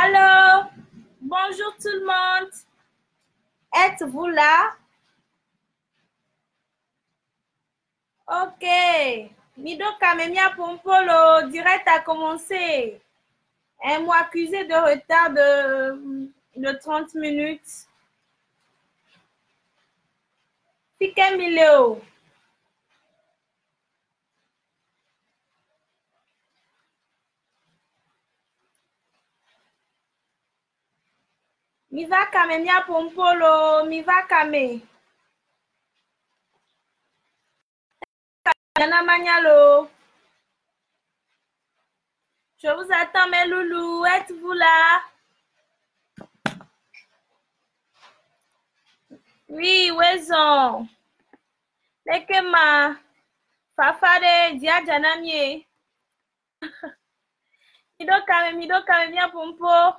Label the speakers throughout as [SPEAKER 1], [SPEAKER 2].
[SPEAKER 1] Allô? Bonjour tout le monde. Êtes-vous là? Ok. Mido Kamemia Pompolo, direct a commencé. Un mois accusé de retard de 30 minutes. Piquet Mileo. Miva Kamemia Pompolo, Miva Kame. Yana Magnalo. Je vous attends, mes loulous. Êtes-vous là? Oui, Wezon. Lekema. Fafade, Dia Janamie. Mido Kame, Mia Pompo.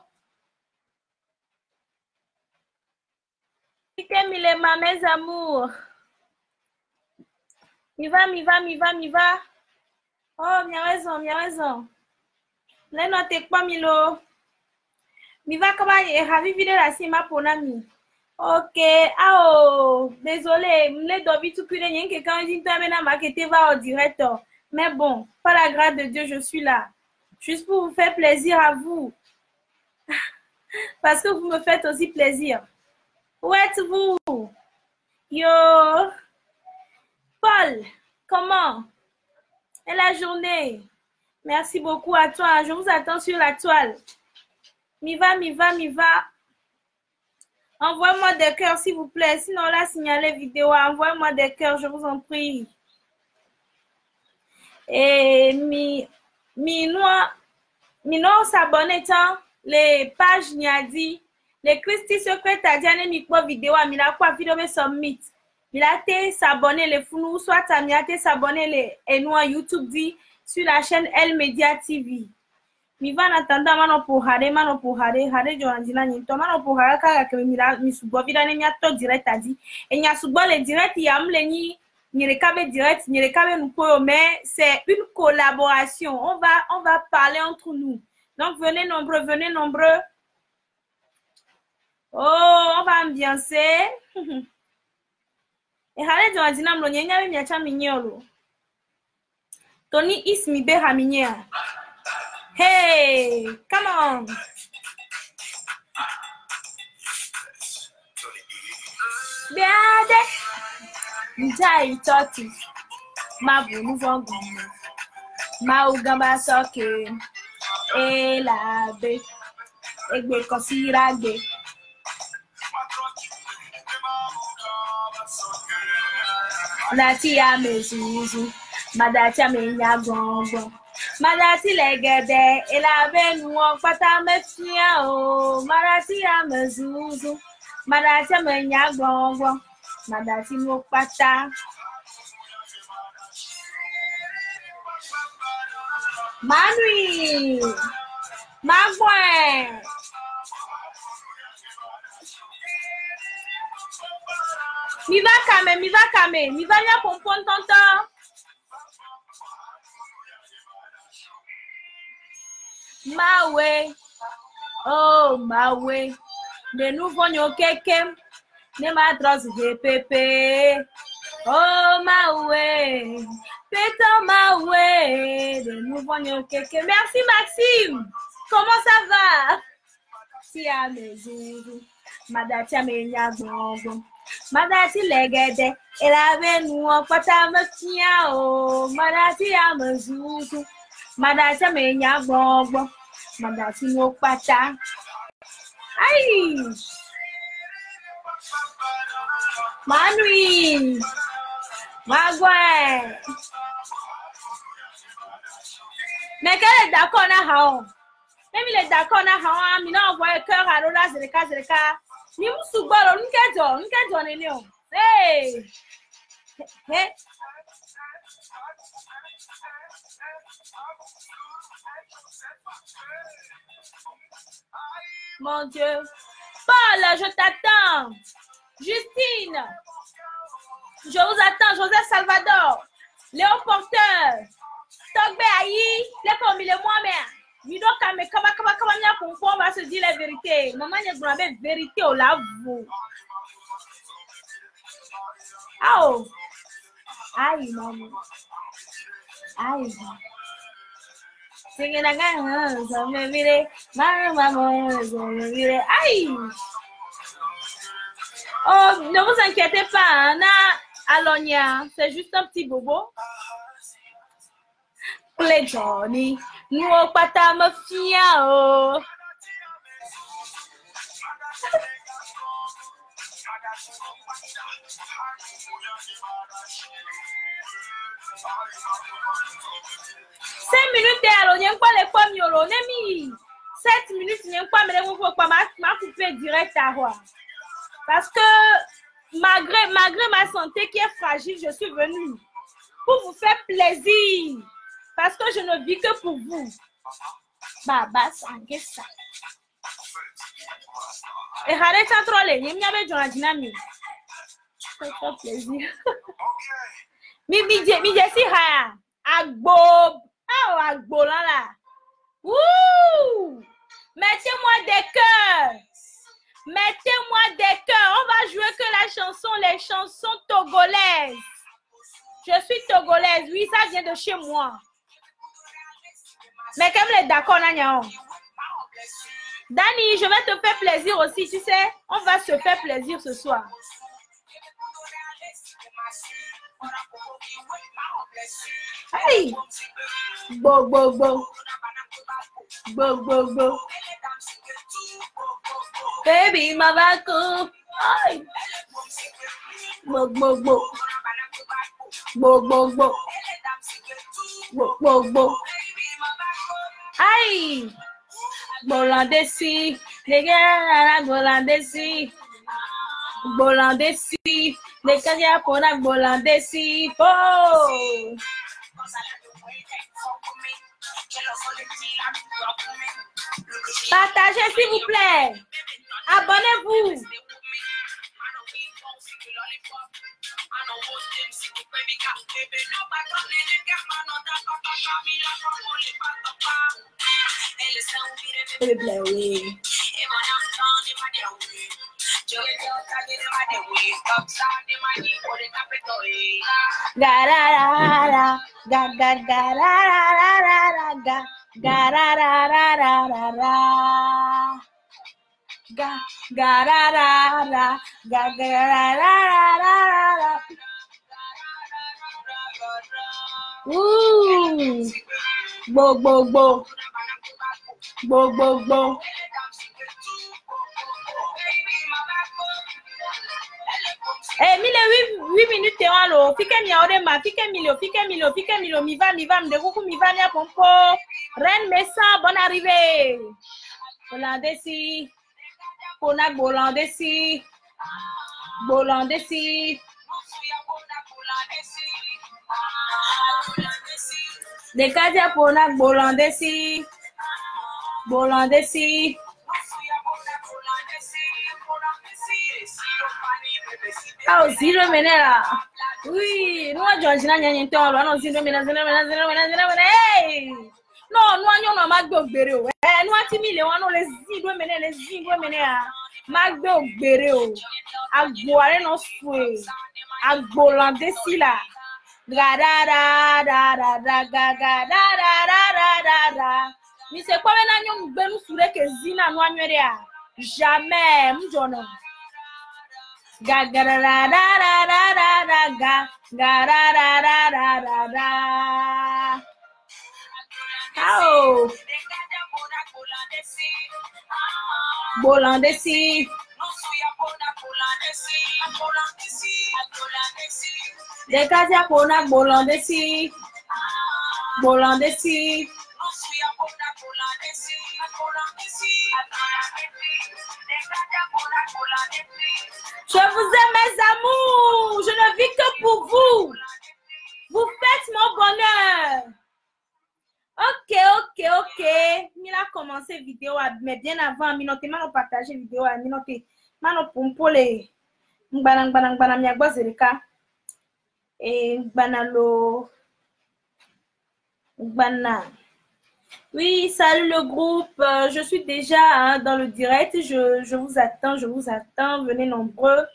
[SPEAKER 1] Piquet Milema, mes amours. Miva. Oh, minha raison. Ne note pas Milo. Miva kaba ravi vide la sima ponami. Ok, désolé, m'le dovi tout pire rien que quand je t'amène à marketer va au direct. Mais bon, par la grâce de Dieu, je suis là. Juste pour vous faire plaisir à vous. Parce que vous me faites aussi plaisir. Où êtes-vous? Yo. Paul, comment? Et la journée? Merci beaucoup à toi. Je vous attends sur la toile. Miva. Envoie-moi des cœurs, s'il vous plaît. Sinon, là, signalez vidéo. Envoie-moi des cœurs, je vous en prie. Et Mino s'abonne tant les pages n'y a dit. Les Christy Secret a dit à micro vidéo à Mila quoi vidéo me submit. Mila te s'abonner les fous soit à Mila te s'abonner les et nous YouTube dit sur la chaîne El Media TV. Mi va en attendant mano pour hare joandina ni to mano pour hare ka ke Mila mi subo vida ne mia to direct a dit et nya subo le direct ya mle ni rekabe direct ni rekabe nous pour mais c'est une collaboration. On va parler entre nous. Donc venez nombreux. Oh, on va ambiancer. Et hale joandina mlo nyenya mi acha minyolo. Tony ismi be haminya. Hey, come on. Biade. Njai toti. Mabu nuvangu. Maugamba soke. Elabe. Egbe kosirage. Nati amezuzu. Madati amenya gongo. Madati legede. Elabe nuwa pata mefia o. Madati amezuzu. Madati amenya gongo. Madati nuwa pata. Manui. Magwen. Miva kame. Miva ya pompon tonton. Mawe. Oh, Mawe. De nouveau nyo keke. Ne matros de pepe. Oh, Mawe. Pétan Mawe. De nouveau nyo keke. Merci, Maxime. Comment ça va? Si à mes jours. Madati amenya gongo. Madati legede. Elle avait nous en pata me fia o. Madati amezuzu. Madati amenya gongo. Madati no pata. Aïe! Manui! Magouin! Mais qu'elle est d'accord na hao. Même il est d'accord na hao. Mi na envoie cœur à Lola zereka. Ni musubalo, nkejo neneo. Hey! Hey! Mon Dieu. Paul, je t'attends. Justine. Je vous attends. Joseph Salvador. Léo Porteur. Togbe Ayi. Les commis les moi-même. Mido kame kaba nya pompo, on va se dire la vérité. Maman n'y a pas de vérité au lave. Oh. Aïe, maman. Aïe. Singing again, ça me vire. Maman, ça me vire. Aïe. Oh, ne vous inquiétez pas, Anna Alonia, c'est juste un petit bobo. Play Johnny, nous au pata me fia oh. Cinq minutes Alonia, quoi les pommes yolo, nemi. 7 minutes, n'y a pas me le pas ma couper direct à roi. Parce que malgré ma santé qui est fragile, je suis venue pour vous faire plaisir. Parce que je ne vis que pour vous. Baba sangue ça. Et arrête de troller. Il y a bien de dynamique. Ça fait plaisir. Mi jesi ha. Agbo. Ah agbo là. Ouh! Mettez-moi des cœurs. Mettez-moi des cœurs. On va jouer que les chansons togolaises. Je suis togolaise. Oui, ça vient de chez moi. Mais comme les d'accord, Dani, je vais te faire plaisir aussi, tu sais. On va se faire plaisir ce soir. Hey! Bo, bo, bo. Bo, bo, bo. Baby, ma vaco. Ay. Bo, bo, bo. Bo, bo, bo. Bo, bo, bo. Ay. Bolandesi. Les gars, Bolandesi. Bolandesi. Les gars, pour la Bolandesi. Oh. Partagez s'il vous plaît. Abonnez-vous. Gararara, gagararara, gararara, gararara, gagararara. Bo, bo, bo. Bo, bo, bo. Eh, 8 minutes et on l'eau. Fique mi ore ma, fique milo, mi va, me coucou, mi va, mia pompo. Reine Messa, bonne arrivée. Bolandesi. Ponak Bolandesi. Bolandesi. Dekadia Ponak Bolandesi. Bolandesi. Ah, zero menera. Oui, nous Georgina nyanyenton lo no zero menera. Hey! No, nous anyo magbo gbere o. Nous atimi le wan no les zero menera. Magbo gbere o. Agbo are no sue. Agbo landesi la. Gadara da da da da da. Mi se kwa na nyo mbenu sure ke zina no anwere a. Jamais, mjono. Ga ga da da da da da da ga ga da da da da da da. How? Bolandesi. Dekadia Ponak Bolandesi. Bolandesi. Je vous aime, mes amours. Je ne vis que pour vous. Vous faites mon bonheur. Ok. Il a commencé vidéo, mais bien avant, minoté, mano partager vidéo, minoté, mano pompole, m'banang miagwa zerika, et banalo, bana. Oui, salut le groupe. Je suis déjà dans le direct. Je vous attends, je vous attends. Venez nombreux.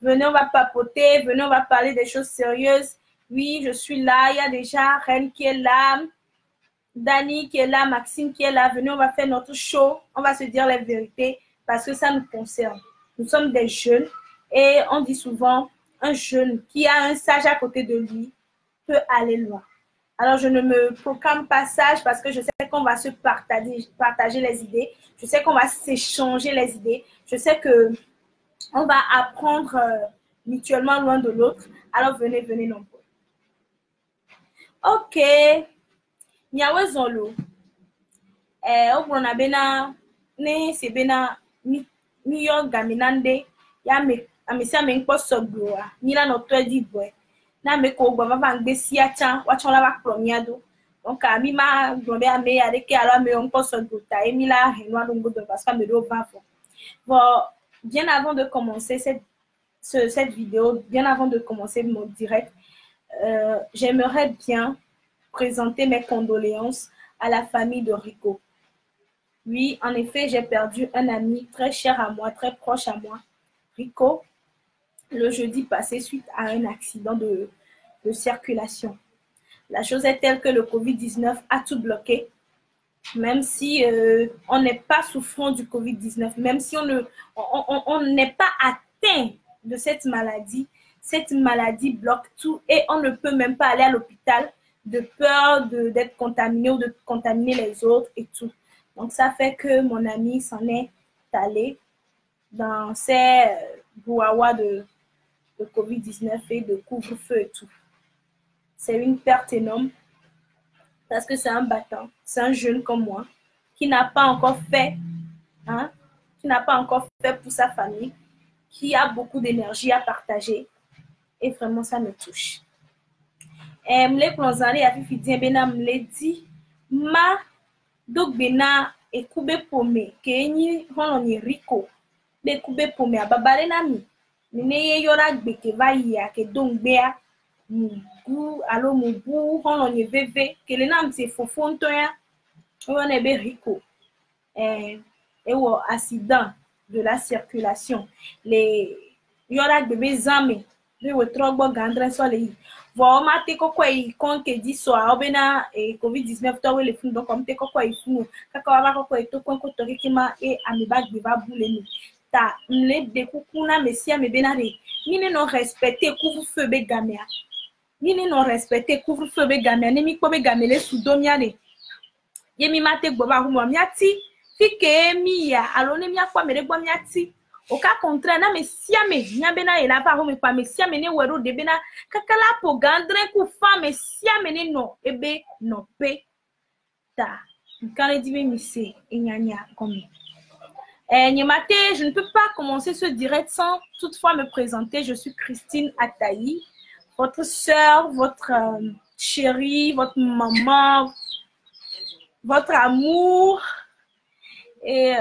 [SPEAKER 1] Venez, on va papoter. Venez, on va parler des choses sérieuses. Oui, je suis là. Il y a déjà Reine qui est là. Dani qui est là. Maxime qui est là. Venez, on va faire notre show. On va se dire les vérités parce que ça nous concerne. Nous sommes des jeunes et on dit souvent un jeune qui a un sage à côté de lui peut aller loin. Alors, je ne me proclame pas sage parce que je sais qu'on va se partager les idées. Je sais qu'on va s'échanger les idées. Je sais qu'on va apprendre mutuellement l'un de l'autre. Alors, venez, venez nombreux. Ok. Nyawe zolo. Obrona bena ne se bena mi yo gaminande ya me amesi ame nkpo sogboa. Nila no to edi boy. Na me ko gba va ngbe si acha wa chon la ba kro mi ado donc a mi ma gbe ame ya de ke ala me on poste de ta emi la henwa do ngodo parce que me do va fo bon bien avant de commencer cette vidéo, bien avant de commencer mon direct, j'aimerais bien présenter mes condoléances à la famille de Rico. Oui, en effet, j'ai perdu un ami très cher à moi, très proche à moi, Rico, le jeudi passé suite à un accident de circulation. La chose est telle que le Covid-19 a tout bloqué, même si on n'est pas souffrant du Covid-19, même si on n'est pas atteint de cette maladie bloque tout et on ne peut même pas aller à l'hôpital de peur d'être contaminé ou de contaminer les autres et tout. Donc, ça fait que mon ami s'en est allé dans ces brouhahas de Covid-19 et de couvre-feu et tout. C'est une perte énorme parce que c'est un battant, c'est un jeune comme moi qui n'a pas encore fait, qui n'a pas encore fait pour sa famille, qui a beaucoup d'énergie à partager et vraiment ça me touche. Mle plonzali a fifi dien bena mle di ma donc bena ekube pome ke enyi hono ni Rico be kube pome ababale na mi ne ye yora gbe ke va ya ke dongbe a mugu alo mugu hono ni veve ke le nam se fofo nto ya on ebe Rico et au accident de la circulation les yora gbe be zame le wotrogbo gandre so le bon ma te koko e kon ke di so a obena e Covid-19 to we le fun donc comme te koko e fun kaka wa koko e to kon ko to kima e amiba gbe ba boule ni ta mle de kukuna mesia me benare ni ne non respecter couvre-feu be gamea ni ne non respecter couvre-feu be gamea ni mi ko be gamele sudomia ne ye mi mate gbo ba hu mo miati fike mi ya alo ne mi akwa mere gbo miati au cas contraire na mesiame nyabena ela pa ho me pa mesiame ne wero de bena kakala po gandre ku fa mesiame ne no ebe no pe ta quand dit me mise enyanya comme nyemate je ne peux pas commencer ce direct sans toutefois me présenter. Je suis Christine Ataï, votre sœur, votre chérie, votre maman, votre amour et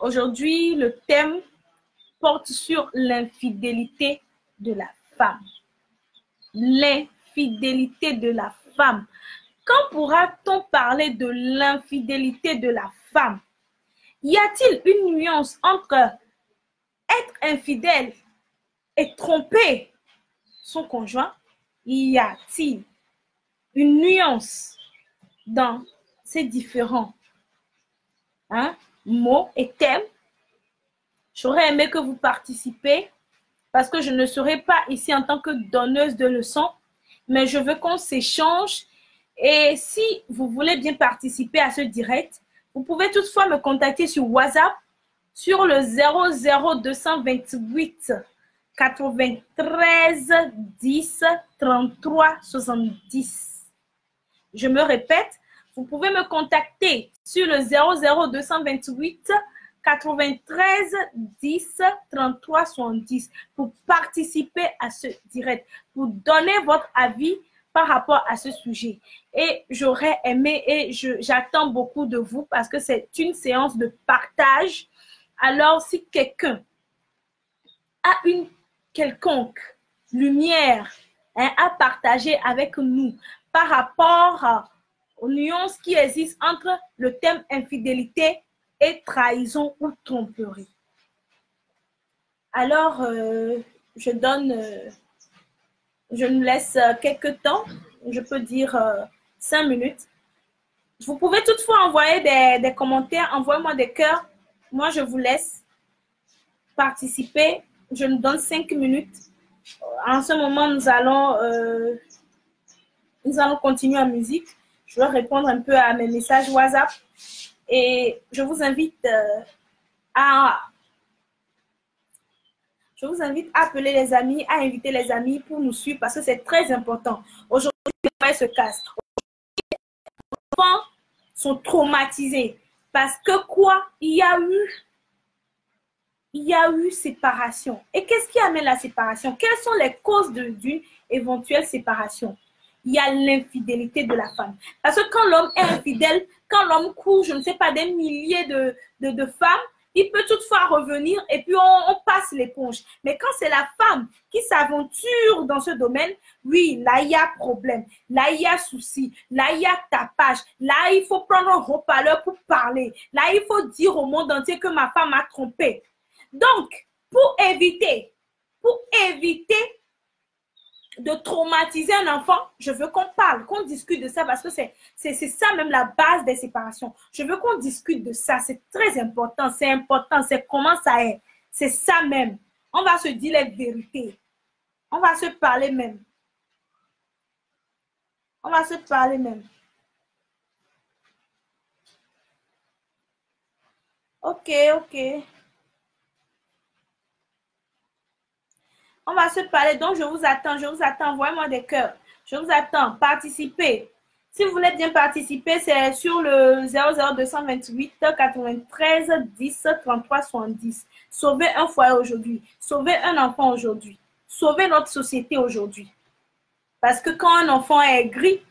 [SPEAKER 1] aujourd'hui, le thème porte sur l'infidélité de la femme. L'infidélité de la femme. Quand pourra-t-on parler de l'infidélité de la femme? Y a-t-il une nuance entre être infidèle et tromper son conjoint? Y a-t-il une nuance dans ces différents mots et thèmes? J'aurais aimé que vous participez parce que je ne serai pas ici en tant que donneuse de leçons, mais je veux qu'on s'échange. Et si vous voulez bien participer à ce direct, vous pouvez toutefois me contacter sur WhatsApp sur le 00228 93 10 33 70. Je me répète, vous pouvez me contacter sur le 00228 93 10 33 70 pour participer à ce direct, pour donner votre avis par rapport à ce sujet. Et j'aurais aimé et j'attends beaucoup de vous parce que c'est une séance de partage. Alors, si quelqu'un a une quelconque lumière à partager avec nous par rapport nuances qui existent entre le thème infidélité et trahison ou tromperie. Alors, je nous laisse quelques temps, je peux dire 5 minutes. Vous pouvez toutefois envoyer des commentaires, envoyez-moi des cœurs. Moi, je vous laisse participer. Je nous donne 5 minutes. En ce moment, nous allons continuer en musique. Je vais répondre un peu à mes messages WhatsApp. Et je vous invite à appeler les amis, à inviter les amis pour nous suivre parce que c'est très important. Aujourd'hui, les enfants se cassent. Les enfants sont traumatisés parce que quoi? Il y a eu séparation. Et qu'est-ce qui amène la séparation? Quelles sont les causes d'une éventuelle séparation? Il y a l'infidélité de la femme. Parce que quand l'homme est infidèle, quand l'homme court, je ne sais pas, des milliers de femmes, il peut toutefois revenir et puis on passe l'éponge. Mais quand c'est la femme qui s'aventure dans ce domaine, oui, là, il y a problème. Là, il y a souci. Là, il y a tapage. Là, il faut prendre un haut-parleur pour parler. Là, il faut dire au monde entier que ma femme m'a trompé. Donc, pour éviter de traumatiser un enfant, je veux qu'on parle, qu'on discute de ça parce que c'est ça même la base des séparations. Je veux qu'on discute de ça, c'est très important, c'est comment ça est. C'est ça même. On va se dire les vérités. On va se parler même. On va se parler même. Ok. On va se parler, donc je vous attends, envoyez-moi des cœurs. Je vous attends, participez. Si vous voulez bien participer, c'est sur le 00228 93 10 33 70. Sauvez un foyer aujourd'hui. Sauvez un enfant aujourd'hui. Sauvez notre société aujourd'hui. Parce que quand un enfant est gris,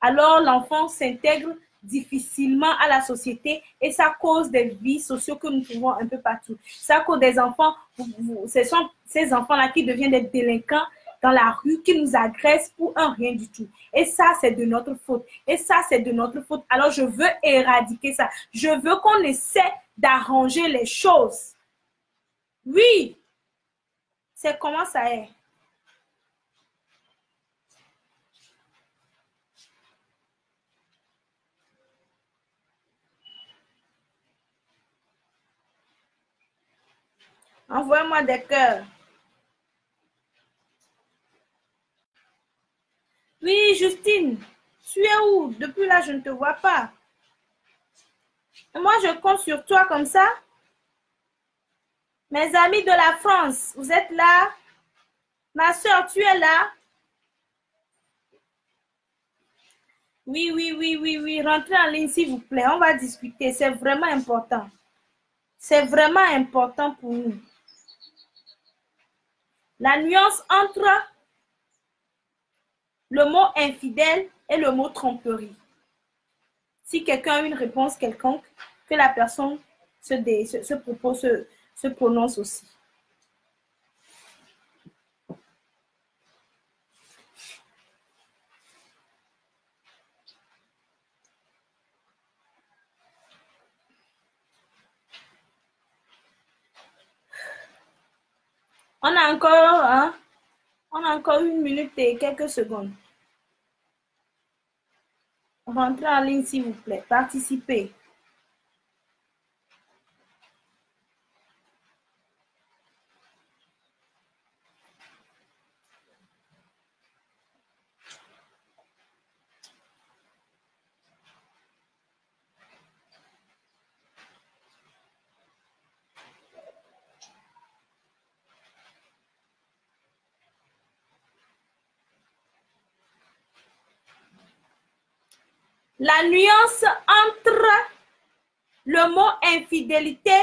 [SPEAKER 1] alors l'enfant s'intègre difficilement à la société et ça cause des vies sociaux que nous trouvons un peu partout. Ça cause des enfants, ce sont ces enfants-là qui deviennent des délinquants dans la rue, qui nous agressent pour un rien du tout. Et ça, c'est de notre faute. Alors, je veux éradiquer ça. Je veux qu'on essaie d'arranger les choses. Oui, c'est comment ça est. Envoyez-moi des cœurs. Oui, Justine, tu es où? Depuis là, je ne te vois pas. Moi, je compte sur toi comme ça. Mes amis de la France, vous êtes là? Ma soeur, tu es là? Oui. Rentrez en ligne, s'il vous plaît. On va discuter. C'est vraiment important. C'est vraiment important pour nous. La nuance entre le mot infidèle et le mot tromperie. Si quelqu'un a une réponse quelconque, que la personne se prononce aussi. On a encore 1 minute et quelques secondes. Rentrez en ligne, s'il vous plaît. Participez. La nuance entre le mot infidélité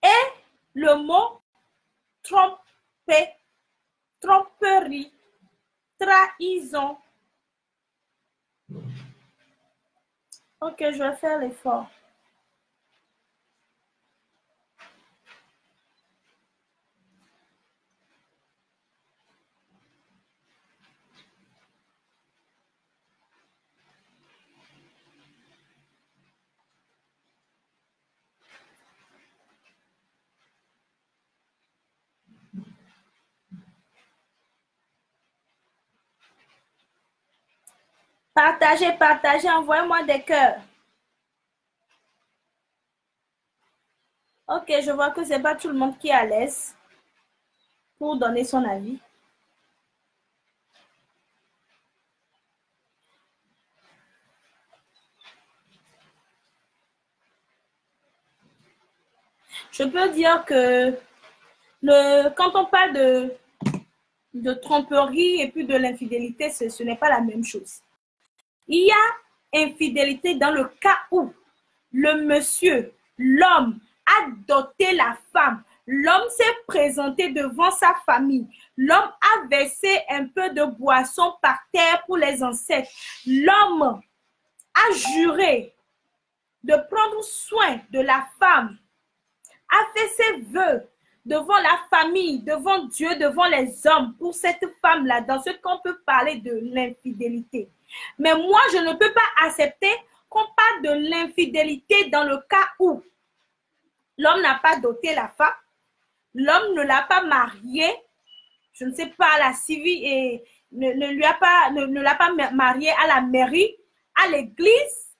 [SPEAKER 1] et le mot tromperie, trahison. Ok, je vais faire l'effort. Partagez, partagez, envoyez-moi des cœurs. Ok, je vois que ce n'est pas tout le monde qui est à l'aise pour donner son avis. Je peux dire que quand on parle de tromperie et puis de l'infidélité, ce n'est pas la même chose. Il y a infidélité dans le cas où le monsieur, l'homme, a doté la femme. L'homme s'est présenté devant sa famille. L'homme a versé un peu de boisson par terre pour les ancêtres. L'homme a juré de prendre soin de la femme, a fait ses vœux devant la famille, devant Dieu, devant les hommes, pour cette femme-là, dans ce qu'on peut parler de l'infidélité. Mais moi, je ne peux pas accepter qu'on parle de l'infidélité dans le cas où l'homme n'a pas doté la femme, l'homme ne l'a pas mariée, je ne sais pas, la civile et ne l'a pas mariée à la mairie, à l'église,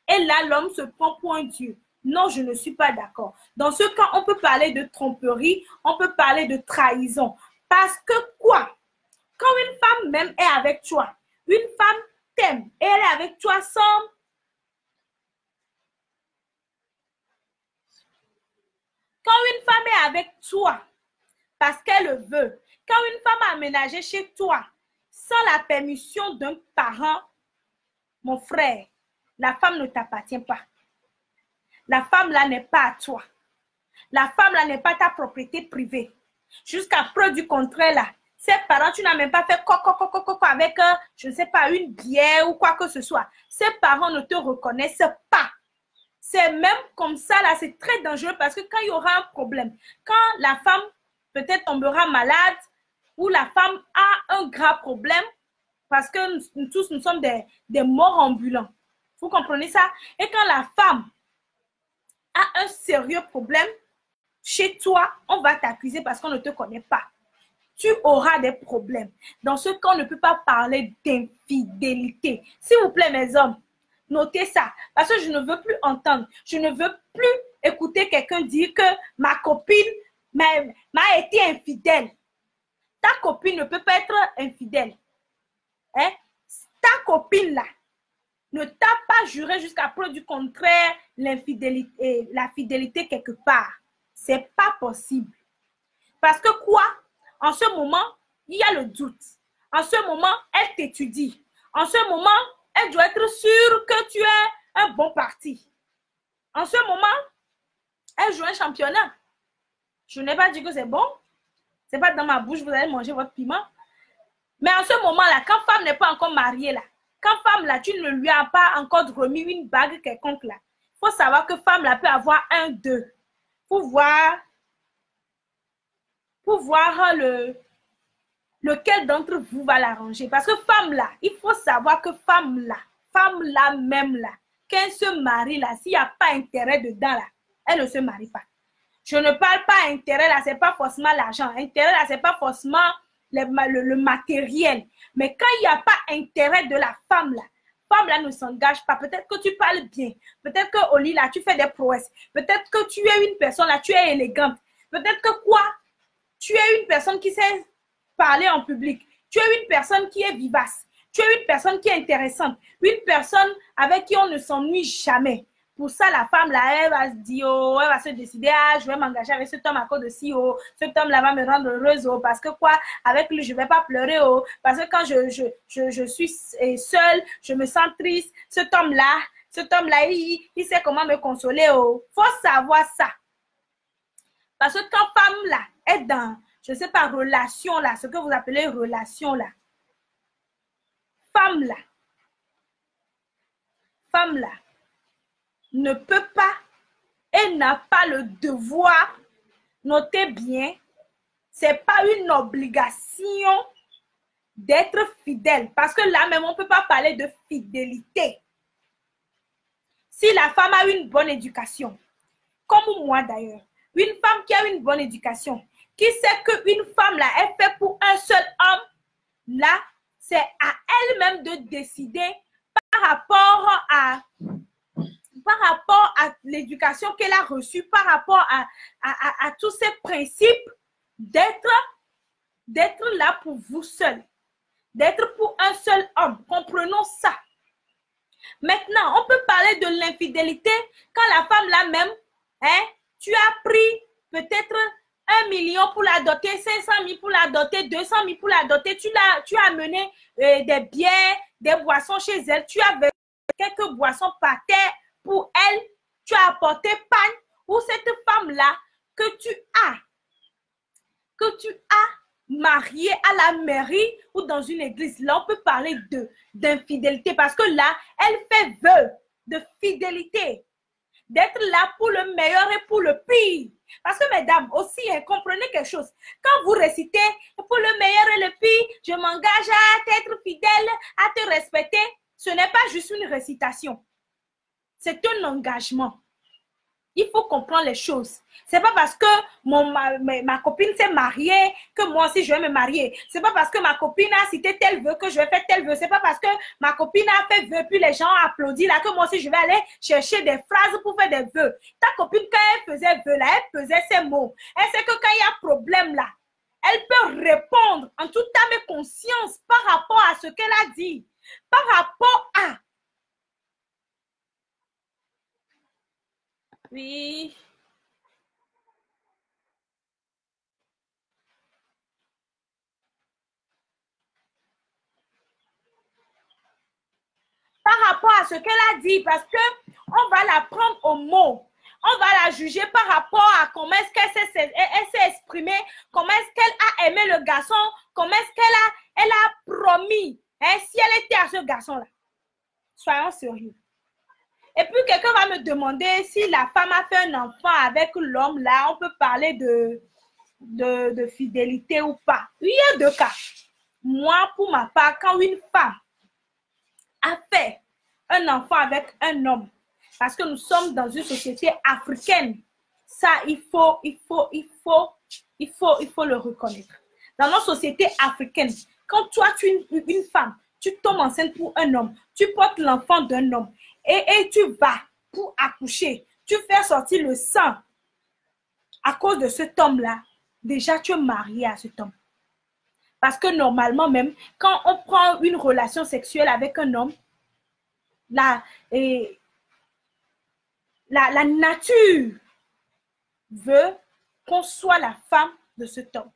[SPEAKER 1] et là, l'homme se prend pour un Dieu. Non, je ne suis pas d'accord. Dans ce cas, on peut parler de tromperie, on peut parler de trahison. Parce que quoi? Quand une femme même est avec toi, une femme t'aime et elle est avec toi sans... Quand une femme est avec toi parce qu'elle le veut, quand une femme a aménagé chez toi sans la permission d'un parent, mon frère, la femme ne t'appartient pas. La femme là n'est pas à toi. La femme là n'est pas ta propriété privée. Jusqu'à preuve du contraire là, ses parents, tu n'as même pas fait coco avec, je ne sais pas, une bière ou quoi que ce soit. Ses parents ne te reconnaissent pas. C'est même comme ça là, c'est très dangereux parce que quand il y aura un problème, quand la femme peut-être tombera malade ou la femme a un grave problème, parce que nous tous, nous sommes des morts ambulants. Vous comprenez ça? Et quand la femme a un sérieux problème, chez toi, on va t'accuser parce qu'on ne te connaît pas. Tu auras des problèmes. Dans ce cas, on ne peut pas parler d'infidélité. S'il vous plaît, mes hommes, notez ça. Parce que je ne veux plus entendre. Je ne veux plus écouter quelqu'un dire que ma copine m'a été infidèle. Ta copine ne peut pas être infidèle. Hein? Ta copine là ne t'a pas juré jusqu'à preuve du contraire l'infidélité, la fidélité quelque part. C'est pas possible. Parce que quoi? En ce moment, il y a le doute. En ce moment, elle t'étudie. En ce moment, elle doit être sûre que tu es un bon parti. En ce moment, elle joue un championnat. Je n'ai pas dit que c'est bon. Ce n'est pas dans ma bouche, vous allez manger votre piment. Mais en ce moment-là, quand femme n'est pas encore mariée, là, quand femme, là, tu ne lui as pas encore remis une bague quelconque, là, il faut savoir que femme, là, peut avoir un, deux. Pour voir lequel d'entre vous va l'arranger. Parce que femme, là, il faut savoir que femme, là même, là, qu'elle se marie, là, s'il n'y a pas intérêt dedans, là, elle ne se marie pas. Je ne parle pas intérêt, là, ce n'est pas forcément l'argent. Intérêt, là, ce n'est pas forcément le matériel. Mais quand il n'y a pas intérêt de la femme, là ne s'engage pas. Peut-être que tu parles bien. Peut-être qu'au lit, là, tu fais des prouesses. Peut-être que tu es une personne, là, tu es élégante. Peut-être que quoi? Tu es une personne qui sait parler en public. Tu es une personne qui est vivace. Tu es une personne qui est intéressante. Une personne avec qui on ne s'ennuie jamais. Pour ça, la femme, là, elle va se dire, oh, elle va se décider, ah, je vais m'engager avec cet homme à cause de si, oh, cet homme-là va me rendre heureuse, oh, parce que quoi, avec lui, je ne vais pas pleurer, oh, parce que quand je suis seule, je me sens triste, cet homme-là, il sait comment me consoler, oh. Faut savoir ça. Parce que quand femme, là, est dans, je ne sais pas, relation, là, ce que vous appelez relation, là, femme, là, ne peut pas et n'a pas le devoir, notez bien, c'est pas une obligation d'être fidèle. Parce que là même, on ne peut pas parler de fidélité. Si la femme a une bonne éducation, comme moi d'ailleurs, une femme qui a une bonne éducation, qui sait qu'une femme là est faite pour un seul homme, là, c'est à elle-même de décider par rapport à l'éducation qu'elle a reçue, par rapport à tous ces principes d'être là pour vous seul, d'être pour un seul homme. Comprenons ça. Maintenant, on peut parler de l'infidélité quand la femme là même, hein, tu as pris peut-être 1 million pour la doter, 500 000 pour la doter, 200 000 pour la doter, tu as amené des bières, des boissons chez elle, tu as quelques boissons par terre pour elle, tu as apporté pain, ou cette femme-là que tu as mariée à la mairie ou dans une église. Là, on peut parler d'infidélité parce que là, elle fait vœu de fidélité, d'être là pour le meilleur et pour le pire. Parce que, mesdames, aussi, hein, comprenez quelque chose. Quand vous récitez pour le meilleur et le pire, je m'engage à t'être fidèle, à te respecter, ce n'est pas juste une récitation. C'est un engagement. Il faut comprendre les choses. C'est pas parce que ma copine s'est mariée que moi aussi je vais me marier. C'est pas parce que ma copine a cité tel vœu que je vais faire tel vœu. C'est pas parce que ma copine a fait vœu puis les gens applaudissent là que moi aussi je vais aller chercher des phrases pour faire des vœux. Ta copine quand elle faisait vœu là, elle faisait ses mots. Elle sait que quand il y a problème là, elle peut répondre en toute âme et conscience par rapport à ce qu'elle a dit. Par rapport à... Oui. Par rapport à ce qu'elle a dit, parce que on va la prendre au mot. On va la juger par rapport à comment est-ce qu'elle s'est exprimée, comment est-ce qu'elle a aimé le garçon, comment est-ce qu'elle a promis, hein, si elle était à ce garçon-là. Soyons sérieux. Et puis, quelqu'un va me demander si la femme a fait un enfant avec l'homme, là, on peut parler de fidélité ou pas. Il y a 2 cas. Moi, pour ma part, quand une femme a fait un enfant avec un homme, parce que nous sommes dans une société africaine, ça, il faut le reconnaître. Dans nos sociétés africaines, quand toi, tu es une femme, tu tombes enceinte pour un homme, tu portes l'enfant d'un homme, et tu vas pour accoucher, tu fais sortir le sang à cause de cet homme-là, déjà tu es marié à cet homme. Parce que normalement même, quand on prend une relation sexuelle avec un homme, la nature veut qu'on soit la femme de cet homme.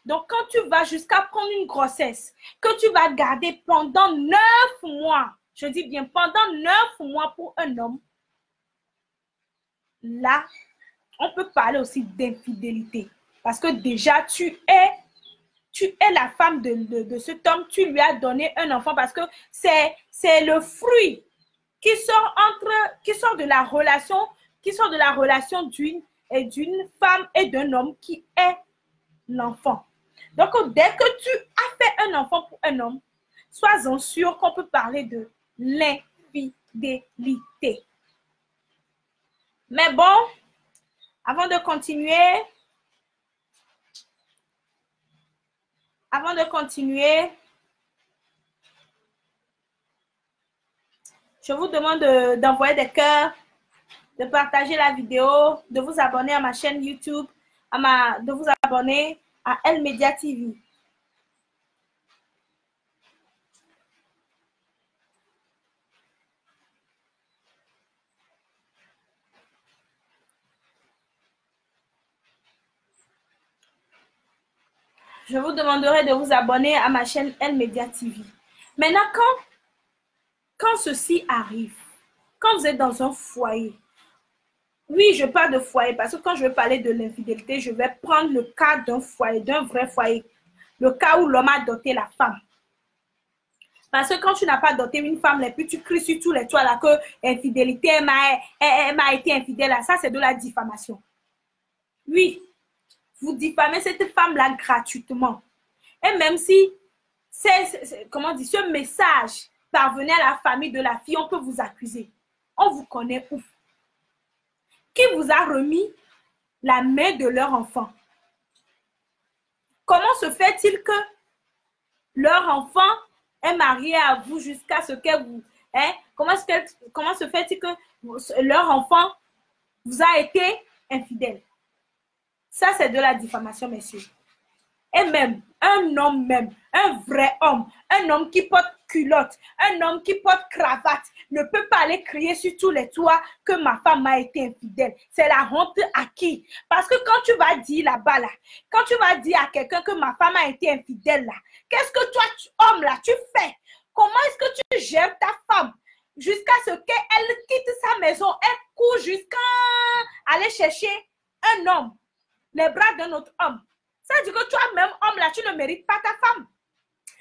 [SPEAKER 1] Donc, quand tu vas jusqu'à prendre une grossesse, que tu vas garder pendant 9 mois, je dis bien pendant 9 mois pour un homme, là, on peut parler aussi d'infidélité. Parce que déjà, tu es la femme de cet homme, tu lui as donné un enfant parce que c'est le fruit qui sort de la relation d'une femme et d'un homme qui est l'enfant. Donc, dès que tu as fait un enfant pour un homme, sois-en sûr qu'on peut parler de l'infidélité. Mais bon, avant de continuer, je vous demande d'envoyer des cœurs, de partager la vidéo, de vous abonner à ma chaîne YouTube, de vous abonner à Elle Média TV. Je vous demanderai de vous abonner à ma chaîne Elle Média TV. Maintenant, quand ceci arrive, quand vous êtes dans un foyer, oui, je parle de foyer parce que quand je vais parler de l'infidélité, je vais prendre le cas d'un foyer, d'un vrai foyer. Le cas où l'homme a doté la femme. Parce que quand tu n'as pas doté une femme, et puis tu cries sur tous les toits là que infidélité, elle m'a été infidèle. Ça, c'est de la diffamation. Oui, vous diffamez cette femme-là gratuitement. Et même si, ce message parvenait à la famille de la fille, on peut vous accuser. On vous connaît où? Qui vous a remis la main de leur enfant? Comment se fait-il que leur enfant est marié à vous jusqu'à ce que Hein? Comment se fait-il que leur enfant vous a été infidèle? Ça, c'est de la diffamation, messieurs. Et même, un homme même, un vrai homme, un homme qui porte culotte, un homme qui porte cravate, ne peut pas aller crier sur tous les toits que ma femme m'a été infidèle. C'est la honte à qui? Parce que quand tu vas dire là-bas, là, quand tu vas dire à quelqu'un que ma femme a été infidèle, là, qu'est-ce que toi, homme, là, tu fais? Comment est-ce que tu gères ta femme jusqu'à ce qu'elle quitte sa maison, elle court jusqu'à aller chercher un homme, les bras d'un autre homme? Ça veut dire que toi-même, homme, là, tu ne mérites pas ta femme.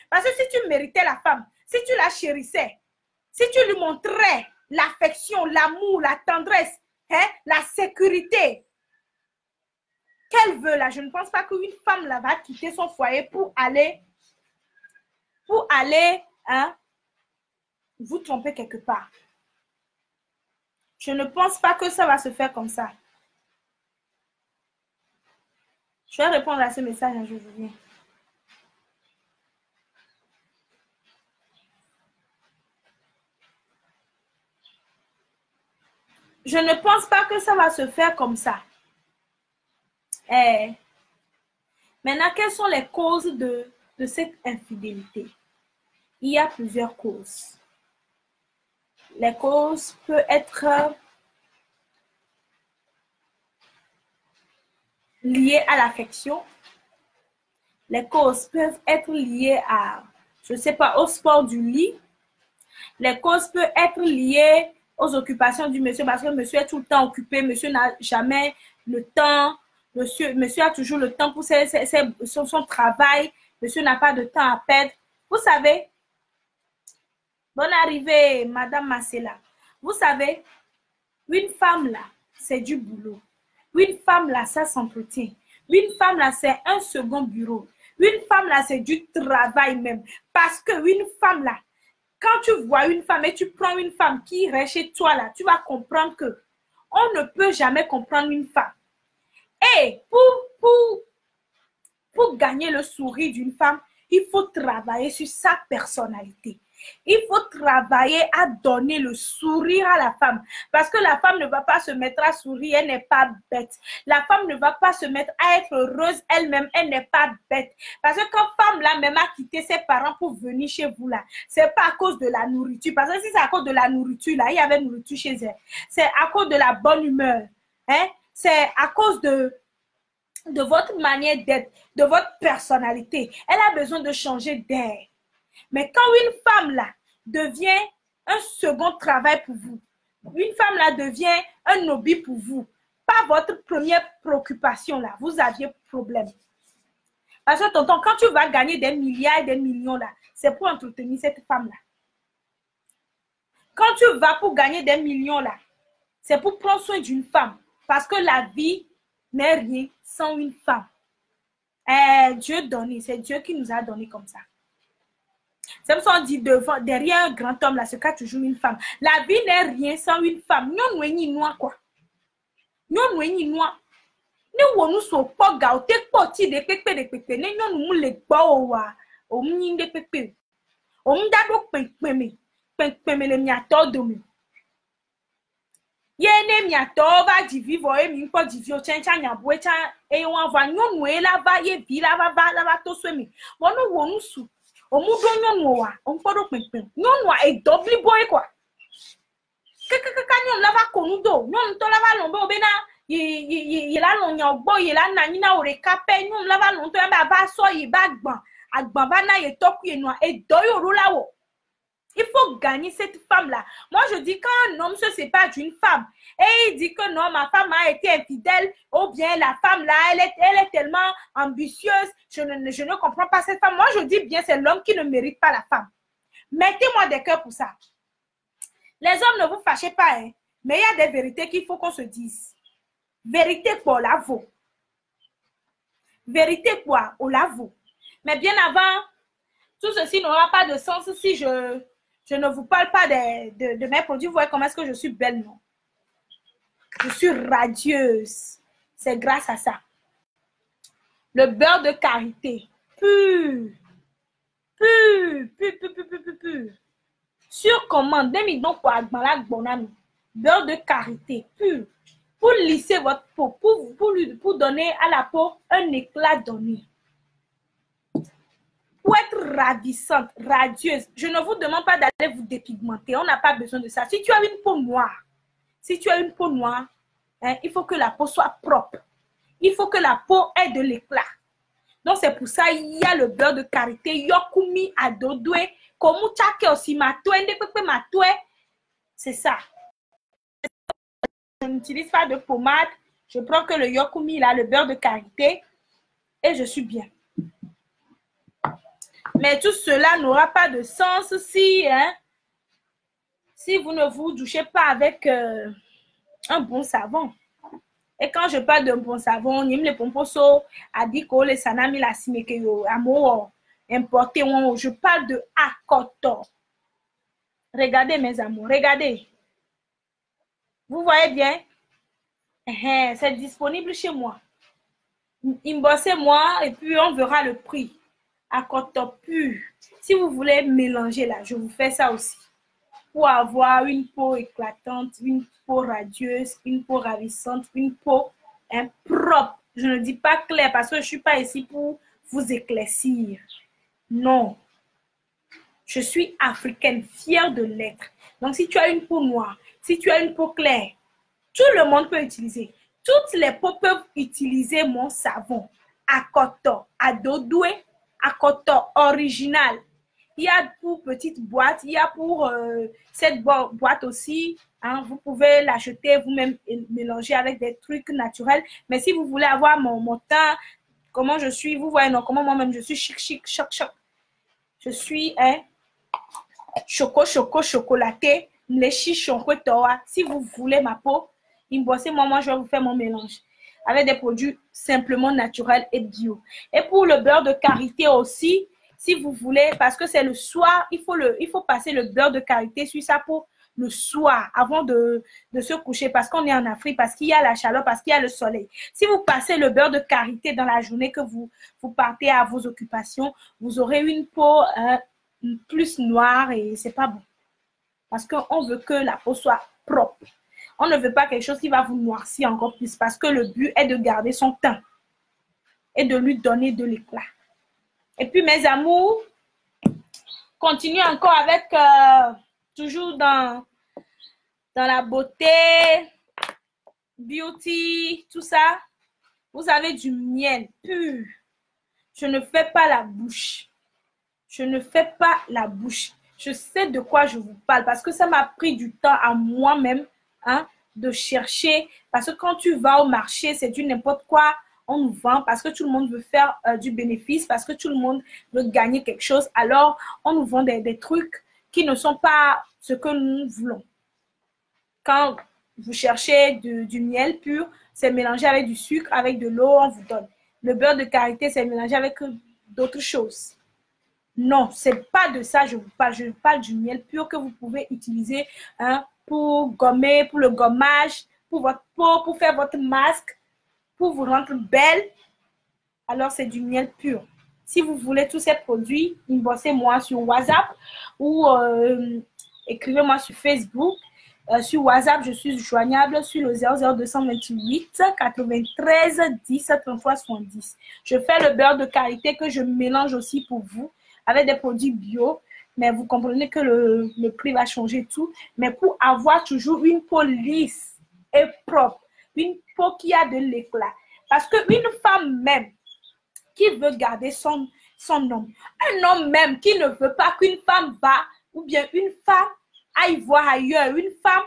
[SPEAKER 1] Parce que si tu méritais la femme, si tu la chérissais, si tu lui montrais l'affection, l'amour, la tendresse, hein, la sécurité qu'elle veut, là, je ne pense pas qu'une femme, là, va quitter son foyer pour aller hein, vous tromper quelque part. Je ne pense pas que ça va se faire comme ça. Je vais répondre à ce message, je vous viens. Je ne pense pas que ça va se faire comme ça. Maintenant, quelles sont les causes de cette infidélité? Il y a plusieurs causes. Les causes peuvent être liées à l'affection. Les causes peuvent être liées à, je ne sais pas, au sport du lit. Les causes peuvent être liées aux occupations du monsieur parce que monsieur est tout le temps occupé, monsieur n'a jamais le temps, monsieur a toujours le temps pour son travail, monsieur n'a pas de temps à perdre. Vous savez, bonne arrivée, Madame Marcella. Vous savez, une femme là, c'est du boulot. Une femme là, ça s'entretient. Une femme là, c'est un second bureau. Une femme là, c'est du travail même. Parce que une femme là, quand tu vois une femme et tu prends une femme qui reste chez toi là, tu vas comprendre que on ne peut jamais comprendre une femme. Et pour gagner le sourire d'une femme, il faut travailler sur sa personnalité. Il faut travailler à donner le sourire à la femme. Parce que la femme ne va pas se mettre à sourire, elle n'est pas bête. La femme ne va pas se mettre à être heureuse elle-même, elle n'est pas bête. Parce que quand femme là même a quitté ses parents pour venir chez vous là, c'est pas à cause de la nourriture. Parce que si c'est à cause de la nourriture là, il y avait nourriture chez elle. C'est à cause de la bonne humeur. Hein? C'est à cause de votre manière d'être, de votre personnalité. Elle a besoin de changer d'air. Mais quand une femme là devient un second travail pour vous, une femme là devient un hobby pour vous, pas votre première préoccupation là, vous aviez problème. Parce que tonton, quand tu vas gagner des milliards et des millions là, c'est pour entretenir cette femme là. Quand tu vas pour gagner des millions là, c'est pour prendre soin d'une femme. Parce que la vie n'est rien sans une femme. Dieu donne, c'est Dieu qui nous a donné comme ça. C'est pour ça qu'on dit derrière un grand homme là se cache toujours une femme. La vie n'est rien sans une femme. Nous sommes noirs quoi. Nous sommes noirs. Nous sommes pas gâtés petits de pépé de pépé. Nous sommes les bois au mini de pépé. On d'abord pépé le miato domi. Yene miato va divivo et mi pas divio chencha nyabwecha et on va nous là va ye vila va to swemi. Bon nous sou. On m'a donné un noir, on peut donc mettre un noir et double boy quoi. Quand on lava con do, non to lava l'ombre bena, il a l'on boy, il a nanina ou les capés, non lava l'on to va soy bagban, agbavana et toku noir et doyo roulao. Il faut gagner cette femme-là. Moi, je dis quand un homme se sépare d'une femme et il dit que non, ma femme a été infidèle, ou bien la femme-là, elle est tellement ambitieuse, je ne comprends pas cette femme. Moi, je dis bien, c'est l'homme qui ne mérite pas la femme. Mettez-moi des cœurs pour ça. Les hommes, ne vous fâchez pas, hein, mais il y a des vérités qu'il faut qu'on se dise. Vérité pour la vaut. Vérité pour la vaut. Mais bien avant, tout ceci n'aura pas de sens si je ne vous parle pas de mes produits. Vous voyez comment est-ce que je suis belle, non? Je suis radieuse. C'est grâce à ça. Le beurre de karité. Pur. Sur commande, beurre de karité pur pour lisser votre peau, pour donner à la peau un éclat donné. Pour être ravissante, radieuse, je ne vous demande pas d'aller vous dépigmenter. On n'a pas besoin de ça. Si tu as une peau noire, hein, il faut que la peau soit propre. Il faut que la peau ait de l'éclat. Donc, c'est pour ça il y a le beurre de karité. Yokumi adodwe. Komu chake aussi matoué. C'est ça. Je n'utilise pas de pommade. Je prends que le yokumi, là, le beurre de karité. Et je suis bien. Mais tout cela n'aura pas de sens si vous ne vous douchez pas avec un bon savon. Et quand je parle d'un bon savon, les pomposo a dit que les sanami la simekeyo amour importé, je parle de Akoto. Regardez mes amours, regardez. Vous voyez bien? C'est disponible chez moi. Imbossez-moi et puis on verra le prix. Akoto pur. Si vous voulez mélanger là, je vous fais ça aussi. Pour avoir une peau éclatante, une peau radieuse, une peau ravissante, une peau propre. Je ne dis pas clair parce que je ne suis pas ici pour vous éclaircir. Non. Je suis africaine, fière de l'être. Donc, si tu as une peau noire, si tu as une peau claire, tout le monde peut utiliser. Toutes les peaux peuvent utiliser mon savon. Akoto, Adodoué, Akoto original. Il y a pour petite boîte, il y a pour cette boîte aussi. Hein, vous pouvez l'acheter vous-même et mélanger avec des trucs naturels. Mais si vous voulez avoir mon teint, comment je suis, vous voyez, non, comment moi-même je suis chic. Je suis chocolaté, les chichons. Si vous voulez ma peau, moi, je vais vous faire mon mélange avec des produits simplement naturels et bio. Et pour le beurre de karité aussi, si vous voulez, parce que c'est le soir, il faut passer le beurre de karité sur sa peau le soir avant de se coucher parce qu'on est en Afrique, parce qu'il y a la chaleur, parce qu'il y a le soleil. Si vous passez le beurre de karité dans la journée que vous partez à vos occupations, vous aurez une peau plus noire et c'est pas bon. Parce qu'on veut que la peau soit propre. On ne veut pas quelque chose qui va vous noircir encore plus parce que le but est de garder son teint et de lui donner de l'éclat. Et puis, mes amours, continuez encore avec, toujours dans la beauté, beauty, tout ça. Vous avez du miel pur. Je ne fais pas la bouche. Je ne fais pas la bouche. Je sais de quoi je vous parle parce que ça m'a pris du temps à moi-même de chercher. Parce que quand tu vas au marché, c'est du n'importe quoi. On nous vend parce que tout le monde veut faire du bénéfice, parce que tout le monde veut gagner quelque chose. Alors, on nous vend des trucs qui ne sont pas ce que nous voulons. Quand vous cherchez du miel pur, c'est mélangé avec du sucre, avec de l'eau, on vous donne. Le beurre de karité, c'est mélangé avec d'autres choses. Non, ce n'est pas de ça je vous parle. Je parle du miel pur que vous pouvez utiliser pour gommer, pour le gommage, pour votre peau, pour faire votre masque, pour vous rendre belle. Alors, c'est du miel pur. Si vous voulez tous ces produits, inboxez-moi sur WhatsApp ou écrivez-moi sur Facebook. Sur WhatsApp, je suis joignable sur le 00228 93 10 33 70. Je fais le beurre de karité que je mélange aussi pour vous avec des produits bio. Mais vous comprenez que le prix va changer tout. Mais pour avoir toujours une peau lisse et propre, une peau qui a de l'éclat. Parce qu'une femme même qui veut garder son homme, un homme même qui ne veut pas qu'une femme va, ou bien une femme aille voir ailleurs, une femme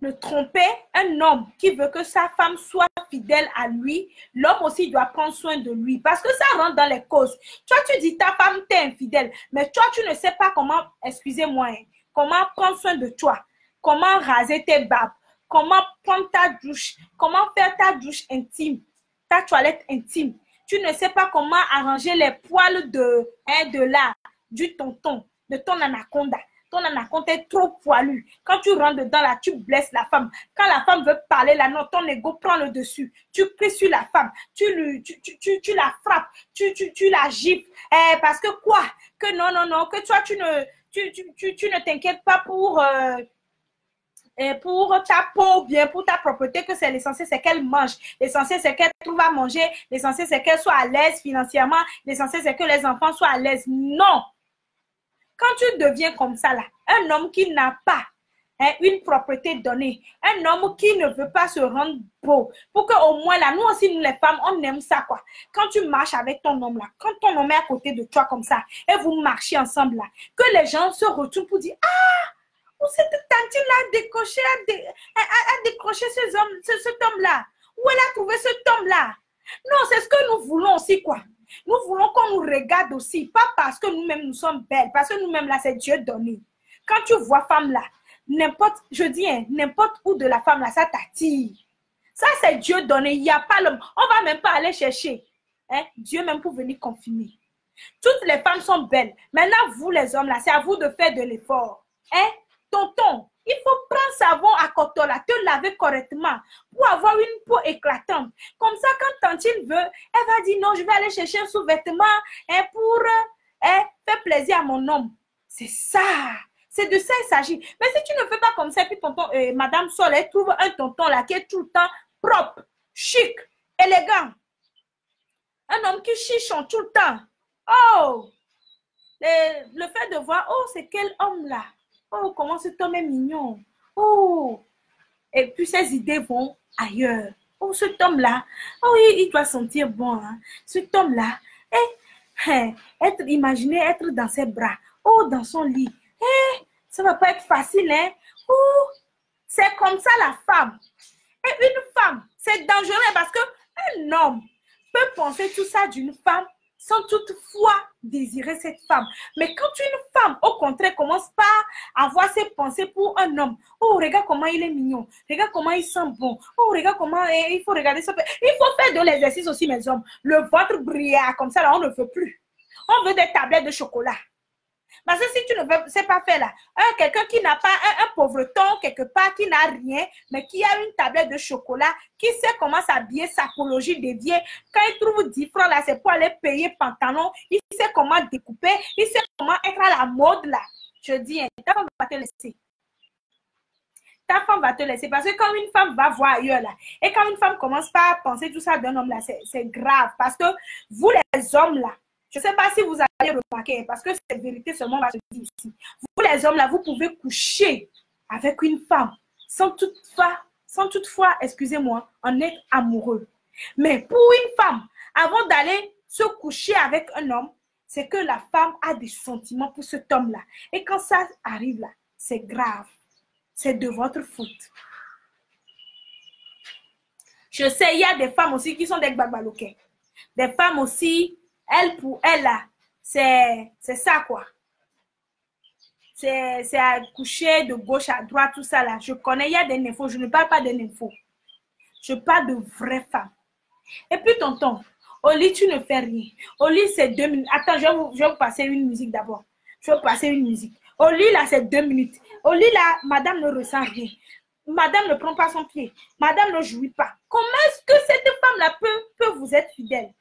[SPEAKER 1] ne tromper, un homme qui veut que sa femme soit fidèle à lui, l'homme aussi doit prendre soin de lui parce que ça rentre dans les causes. Toi, tu dis ta femme t'est infidèle, mais toi, tu ne sais pas comment, excusez-moi, comment prendre soin de toi, comment raser tes barbes, comment prendre ta douche, comment faire ta douche intime, ta toilette intime. Tu ne sais pas comment arranger les poils du tonton, de ton anaconda. Ton anaconda est trop poilu. Quand tu rentres dedans là, tu blesses la femme. Quand la femme veut parler là, non, ton ego prend le dessus. Tu cries sur la femme. Tu la frappes. Tu la gifles. Parce que quoi? Que non, que toi, tu tu ne t'inquiètes pas pour ta peau, bien pour ta propreté, que c'est l'essentiel, c'est qu'elle mange. L'essentiel, c'est qu'elle trouve à manger. L'essentiel, c'est qu'elle soit à l'aise financièrement. L'essentiel, c'est que les enfants soient à l'aise. Non. Quand tu deviens comme ça, là, un homme qui n'a pas une propreté donnée, un homme qui ne veut pas se rendre beau, pour qu'au moins, là, nous aussi, nous les femmes, on aime ça, quoi. Quand tu marches avec ton homme, là, quand ton homme est à côté de toi comme ça, et vous marchez ensemble, là, que les gens se retournent pour dire, ah, où cette tante-là a décroché cet homme-là? Où elle a trouvé cet homme-là? Non, c'est ce que nous voulons aussi, quoi. Nous voulons qu'on nous regarde aussi, pas parce que nous-mêmes nous sommes belles, parce que nous-mêmes là, c'est Dieu donné. Quand tu vois femme là, n'importe, je dis, n'importe où de la femme là, ça t'attire. Ça, c'est Dieu donné, il n'y a pas l'homme. On ne va même pas aller chercher Dieu même pour venir confirmer. Toutes les femmes sont belles. Maintenant, vous les hommes là, c'est à vous de faire de l'effort. Tonton, il faut prendre savon à cotola, te laver correctement pour avoir une peau éclatante. Comme ça, quand tantine veut, elle va dire non, je vais aller chercher un sous-vêtement pour faire plaisir à mon homme. C'est ça. C'est de ça il s'agit. Mais si tu ne fais pas comme ça, puis tonton, madame Sol, elle trouve un tonton là qui est tout le temps propre, chic, élégant. Un homme qui chichonne tout le temps. Oh! Le fait de voir, oh, c'est quel homme là? Oh, comment cet homme est mignon. Oh, et puis ses idées vont ailleurs. Oh, cet homme-là, oh, il doit sentir bon. Hein. Cet homme-là, imaginez être dans ses bras. Oh, dans son lit. Ça ne va pas être facile. Hein. Oh, c'est comme ça la femme. Et une femme, c'est dangereux parce qu'un homme peut penser tout ça d'une femme sans toutefois désirer cette femme. Mais quand une femme, au contraire, commence par avoir ses pensées pour un homme, oh, regarde comment il est mignon, regarde comment il sent bon, oh, regarde comment il faut regarder ça. Il faut faire de l'exercice aussi, mes hommes. Le ventre brillard, comme ça, là, on ne veut plus. On veut des tablettes de chocolat. Parce que si tu ne sais pas faire là, quelqu'un qui n'a pas un pauvreton quelque part, qui n'a rien, mais qui a une tablette de chocolat, qui sait comment s'habiller, sapologie déviée, quand il trouve 10 francs là, c'est pour aller payer pantalon, il sait comment découper, il sait comment être à la mode là. Je dis, ta femme va te laisser. Ta femme va te laisser. Parce que quand une femme va voir ailleurs là, et quand une femme commence pas à penser tout ça d'un homme là, c'est grave. Parce que vous les hommes là, je ne sais pas si vous avez remarqué, parce que cette vérité seulement va se dire ici. Vous les hommes là, vous pouvez coucher avec une femme sans toutefois, excusez-moi, en être amoureux. Mais pour une femme, avant d'aller se coucher avec un homme, c'est que la femme a des sentiments pour cet homme-là. Et quand ça arrive là, c'est grave. C'est de votre faute. Je sais, il y a des femmes aussi qui sont des gbagbalokés. Des femmes aussi, elles pour elles là, c'est ça quoi. C'est à coucher de gauche à droite, tout ça là. Je connais, il y a des nymphos, je ne parle pas des nymphos. Je parle de vraies femmes. Et puis tonton, au lit tu ne fais rien. Au lit c'est 2 minutes. Attends, je vais vous passer une musique d'abord. Je vais vous passer une musique. Au lit là c'est 2 minutes. Au lit là, madame ne ressent rien. Madame ne prend pas son pied. Madame ne jouit pas. Comment est-ce que cette femme là peut vous être fidèle?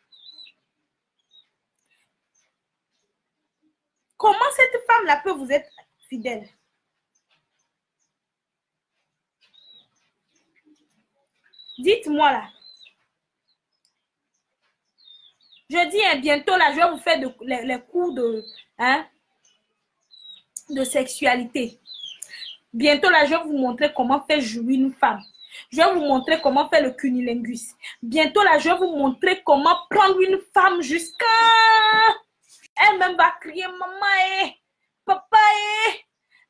[SPEAKER 1] Comment cette femme-là peut vous être fidèle? Dites-moi là. Je dis bientôt là, je vais vous faire les cours de sexualité. Bientôt là, je vais vous montrer comment faire jouir une femme. Je vais vous montrer comment faire le cunilingus. Bientôt là, je vais vous montrer comment prendre une femme jusqu'à... Elle-même va crier, maman, papa,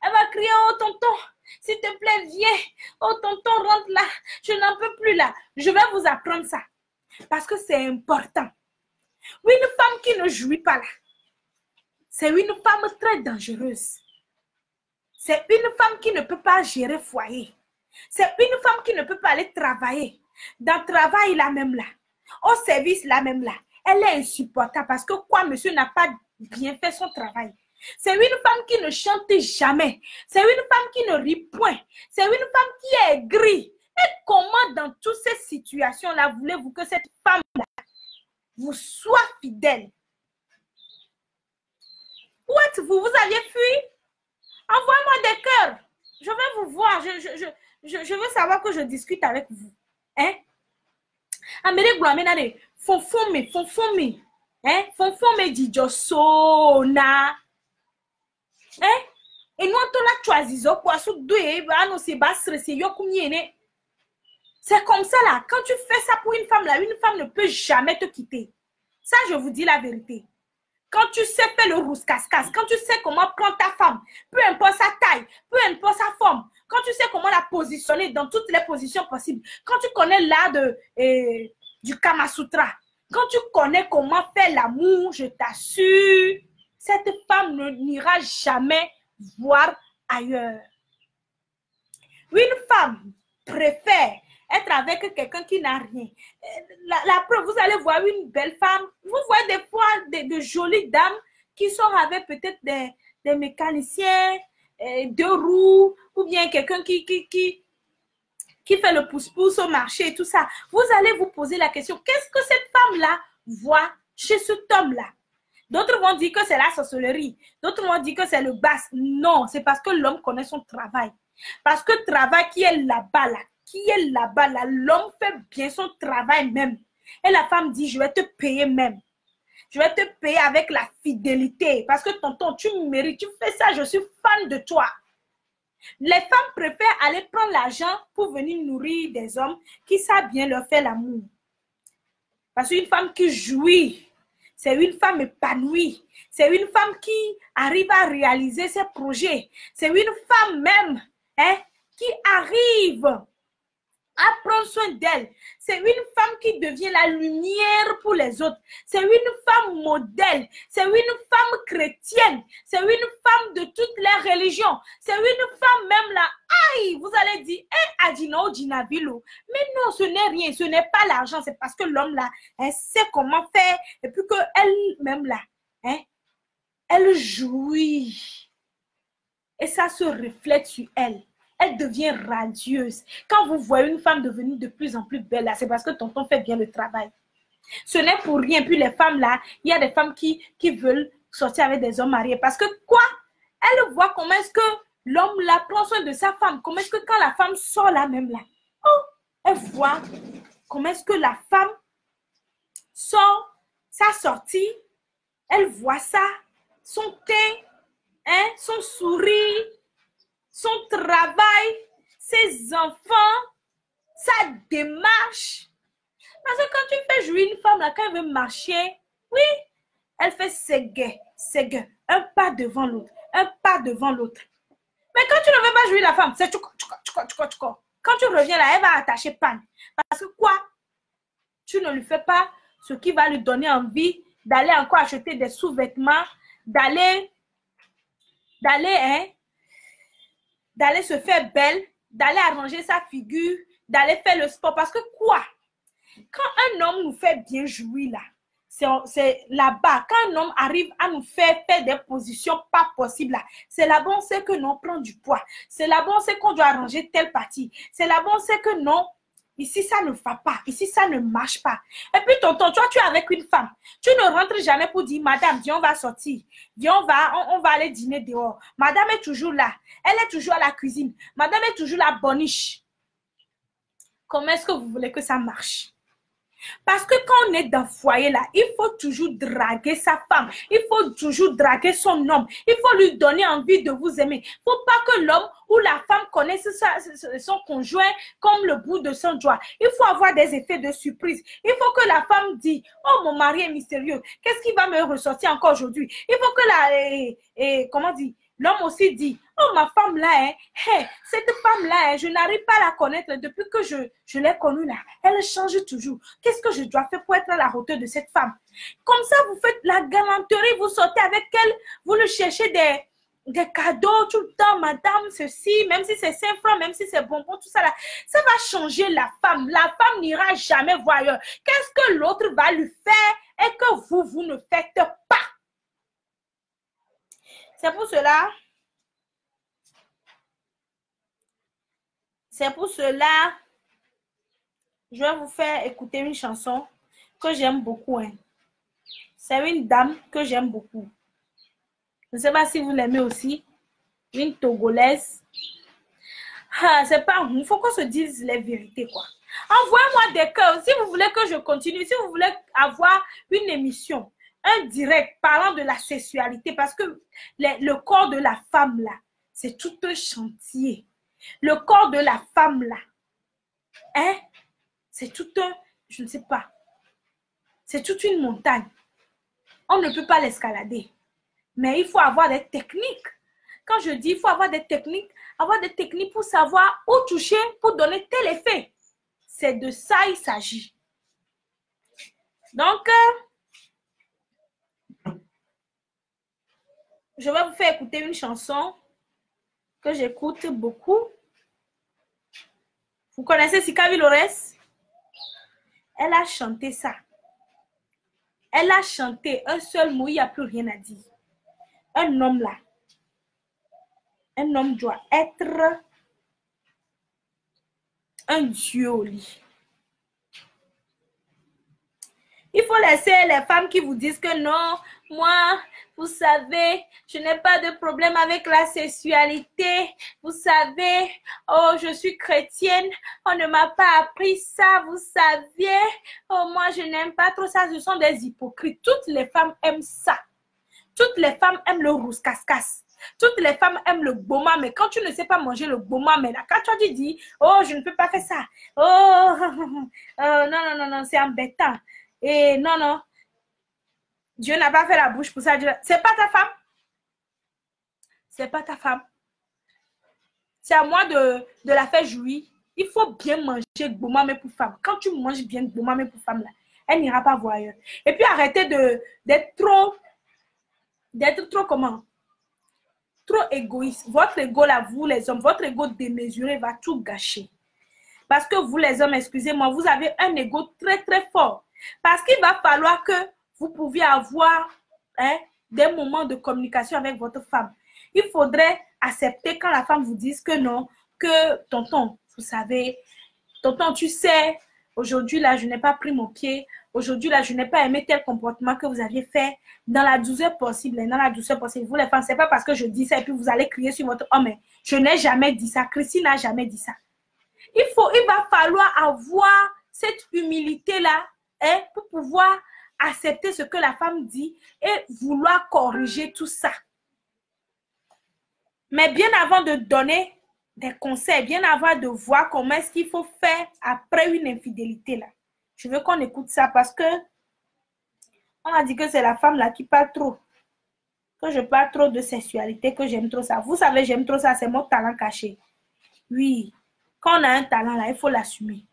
[SPEAKER 1] elle va crier, oh tonton, s'il te plaît, viens. Oh tonton, rentre là. Je n'en peux plus là. Je vais vous apprendre ça. Parce que c'est important. Oui, une femme qui ne jouit pas là, c'est une femme très dangereuse. C'est une femme qui ne peut pas gérer foyer. C'est une femme qui ne peut pas aller travailler. Dans le travail, là même là. Au service, là même là. Elle est insupportable parce que quoi, monsieur n'a pas bien fait son travail. C'est une femme qui ne chante jamais. C'est une femme qui ne rit point. C'est une femme qui est aigrie. Et comment dans toutes ces situations-là voulez-vous que cette femme-là vous soit fidèle? Où êtes-vous? Vous aviez fui? Envoie-moi des cœurs. Je veux vous voir. Je veux savoir que je discute avec vous. Hein? Amérique Blanc, fonfome. Hein? Fonfome dit Josona. Hein? Et nous, on a choisi quoi? C'est comme ça là. Quand tu fais ça pour une femme là, une femme ne peut jamais te quitter. Ça, je vous dis la vérité. Quand tu sais faire le rousse-casse-casse, quand tu sais comment prendre ta femme, peu importe sa taille, peu importe sa forme, quand tu sais comment la positionner dans toutes les positions possibles, quand tu connais l'art du Kama Sutra, quand tu connais comment faire l'amour, je t'assure, cette femme n'ira jamais voir ailleurs. Une femme préfère être avec quelqu'un qui n'a rien. La preuve, vous allez voir une belle femme. Vous voyez des fois de jolies dames qui sont avec peut-être des mécaniciens, deux roues, ou bien quelqu'un qui fait le pouce-pouce au marché et tout ça. Vous allez vous poser la question, qu'est-ce que cette femme-là voit chez cet homme-là? D'autres vont dire que c'est la sorcellerie. D'autres vont dire que c'est le basse. Non, c'est parce que l'homme connaît son travail. Parce que le travail qui est là-bas, là, l'homme fait bien son travail même. Et la femme dit, je vais te payer même. Je vais te payer avec la fidélité. Parce que tonton, tu mérites, tu fais ça, je suis fan de toi. Les femmes préfèrent aller prendre l'argent pour venir nourrir des hommes qui savent bien leur faire l'amour. Parce qu'une femme qui jouit, c'est une femme épanouie. C'est une femme qui arrive à réaliser ses projets. C'est une femme même qui arrive à prendre soin d'elle. C'est une femme qui devient la lumière pour les autres. C'est une femme modèle. C'est une femme chrétienne. C'est une femme de toutes les religions. C'est une femme même là. Aïe, vous allez dire, Adino Dinavilo. Mais non, ce n'est rien. Ce n'est pas l'argent. C'est parce que l'homme là, sait comment faire. Et puis qu'elle-même là, elle jouit. Et ça se reflète sur elle. Elle devient radieuse. Quand vous voyez une femme devenir de plus en plus belle, c'est parce que tonton fait bien le travail. Ce n'est pour rien. Puis les femmes là, il y a des femmes qui veulent sortir avec des hommes mariés. Parce que quoi? Elle voit comment est-ce que l'homme là prend soin de sa femme. Comment est-ce que quand la femme sort là même là, elle voit comment est-ce que la femme sort sa sortie. Elle voit ça, son teint, son sourire, son travail, ses enfants, sa démarche. Parce que quand tu fais jouir une femme, là, quand elle veut marcher, oui, elle fait séguer, un pas devant l'autre, un pas devant l'autre. Mais quand tu ne veux pas jouir la femme, c'est tchouko. Quand tu reviens là, elle va attacher panne. Parce que quoi? Tu ne lui fais pas ce qui va lui donner envie d'aller encore acheter des sous-vêtements, d'aller se faire belle, d'aller arranger sa figure, d'aller faire le sport. Parce que quoi? Quand un homme nous fait bien jouir là, c'est là-bas. Quand un homme arrive à nous faire des positions pas possibles là, c'est là-bas on sait que non, on prend du poids. C'est là-bas on sait qu'on doit arranger telle partie. C'est là-bas on sait que non, ici ça ne va pas, ici ça ne marche pas. Et puis tonton, toi tu es avec une femme. Tu ne rentres jamais pour dire, madame, viens on va sortir. Viens on va aller dîner dehors. Madame est toujours là. Elle est toujours à la cuisine. Madame est toujours la boniche. Comment est-ce que vous voulez que ça marche? Parce que quand on est dans le foyer là, il faut toujours draguer sa femme. Il faut toujours draguer son homme. Il faut lui donner envie de vous aimer. Il ne faut pas que l'homme ou la femme connaisse son conjoint comme le bout de son doigt. Il faut avoir des effets de surprise. Il faut que la femme dise, oh mon mari est mystérieux. Qu'est-ce qui va me ressortir encore aujourd'hui? Il faut que comment dire? L'homme aussi dit, oh ma femme là, cette femme là, je n'arrive pas à la connaître depuis que je l'ai connue là. Elle change toujours. Qu'est-ce que je dois faire pour être à la hauteur de cette femme? Comme ça, vous faites la galanterie, vous sortez avec elle, vous lui cherchez des cadeaux tout le temps, madame, ceci, même si c'est 5 francs, même si c'est bonbon, tout ça là. Ça va changer la femme. La femme n'ira jamais voir ailleurs. Qu'est-ce que l'autre va lui faire et que vous ne faites pas? C'est pour cela je vais vous faire écouter une chanson que j'aime beaucoup. C'est une dame que j'aime beaucoup. Je ne sais pas si vous l'aimez aussi. une Togolaise. Ah, c'est pas... Il faut qu'on se dise les vérités, quoi. Envoyez-moi des cœurs. Si vous voulez que je continue, si vous voulez avoir une émission, un direct parlant de la sexualité, parce que le corps de la femme, là, c'est tout un chantier. Le corps de la femme, là, hein, c'est tout un... Je ne sais pas. C'est toute une montagne. On ne peut pas l'escalader. Mais il faut avoir des techniques. Quand je dis il faut avoir des techniques pour savoir où toucher pour donner tel effet. C'est de ça il s'agit. Donc, je vais vous faire écouter une chanson que j'écoute beaucoup. Vous connaissez Sika Vilores? Elle a chanté ça. Elle a chanté un seul mot, il n'y a plus rien à dire. Un homme là, un homme doit être un dieu au lit. Il faut laisser les femmes qui vous disent que non, moi, vous savez, je n'ai pas de problème avec la sexualité. Vous savez, oh, je suis chrétienne, on ne m'a pas appris ça, vous saviez. Oh, moi, je n'aime pas trop ça, ce sont des hypocrites. Toutes les femmes aiment ça. Toutes les femmes aiment le rousse-casse-casse. Toutes les femmes aiment le goma, mais quand tu ne sais pas manger le goma, mais là, quand tu dis, oh, je ne peux pas faire ça. Oh, non, c'est embêtant. Et non, Dieu n'a pas fait la bouche pour ça. C'est pas ta femme. C'est pas ta femme. C'est à moi de la faire jouir. Il faut bien manger goma, mais pour femme. Quand tu manges bien goma, mais pour femme, là, elle n'ira pas voir ailleurs. Et puis arrêtez d'être trop comment? Trop égoïste. Votre ego là, vous les hommes, votre ego démesuré va tout gâcher. Parce que vous les hommes, excusez-moi, vous avez un ego très très fort. Parce qu'il va falloir que vous pouviez avoir des moments de communication avec votre femme. Il faudrait accepter quand la femme vous dise que non, que tonton, vous savez, tonton, tu sais, aujourd'hui là, je n'ai pas pris mon pied. Aujourd'hui là, je n'ai pas aimé tel comportement que vous aviez fait dans la douceur possible. Dans la douceur possible. Vous les femmes, c'est pas parce que je dis ça et puis vous allez crier sur votre homme. Je n'ai jamais dit ça. Christine n'a jamais dit ça. Il va falloir avoir cette humilité-là pour pouvoir accepter ce que la femme dit et vouloir corriger tout ça. Mais bien avant de donner des conseils, bien avant de voir comment est-ce qu'il faut faire après une infidélité, là, je veux qu'on écoute ça parce que on a dit que c'est la femme là qui parle trop. Que je parle trop de sexualité, que j'aime trop ça. Vous savez, j'aime trop ça, c'est mon talent caché. Oui. Quand on a un talent là, il faut l'assumer.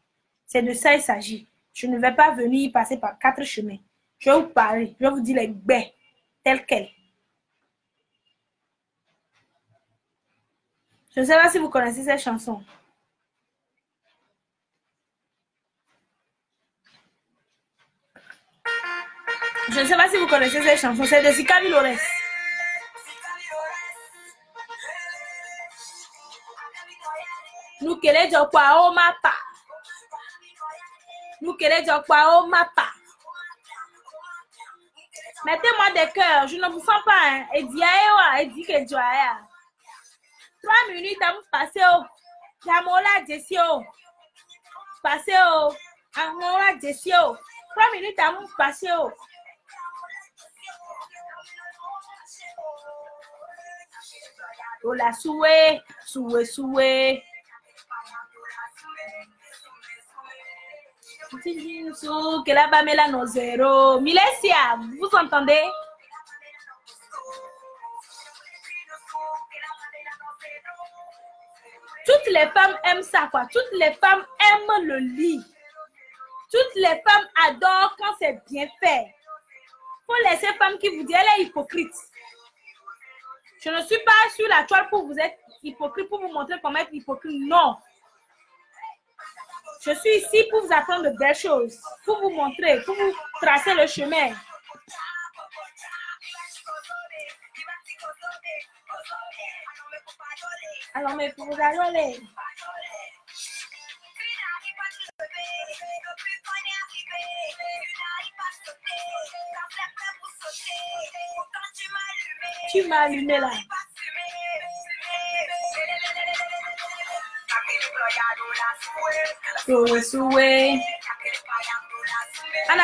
[SPEAKER 1] C'est de ça il s'agit. Je ne vais pas venir passer par 4 chemins. Je vais vous parler, je vais vous dire les baies telles quelles. Je ne sais pas si vous connaissez cette chanson. Je ne sais pas si vous connaissez cette chanson. C'est de Sika Vilores. Nous quelle jokwa o mapa. Nous quelle jokwa o mapa. Mettez-moi des cœurs. Je ne vous sens pas. Et dit que joie. 3 minutes à me passer au. Yamola Jessio. Passer au. Yamola Jessio. 3 minutes à me passer au. Ola soué. Que la bamela no zéro. Milesia, vous entendez? Toutes les femmes aiment ça, quoi. Toutes les femmes aiment le lit. Toutes les femmes adorent quand c'est bien fait. Faut laisser femmes qui vous disent, elle est hypocrite. Je ne suis pas sur la toile pour vous être hypocrite, pour vous montrer comment être hypocrite. Non. Je suis ici pour vous apprendre de belles choses, pour vous montrer, pour vous tracer le chemin. Alors, mais pour vous aller. Tu m'as allumé là. En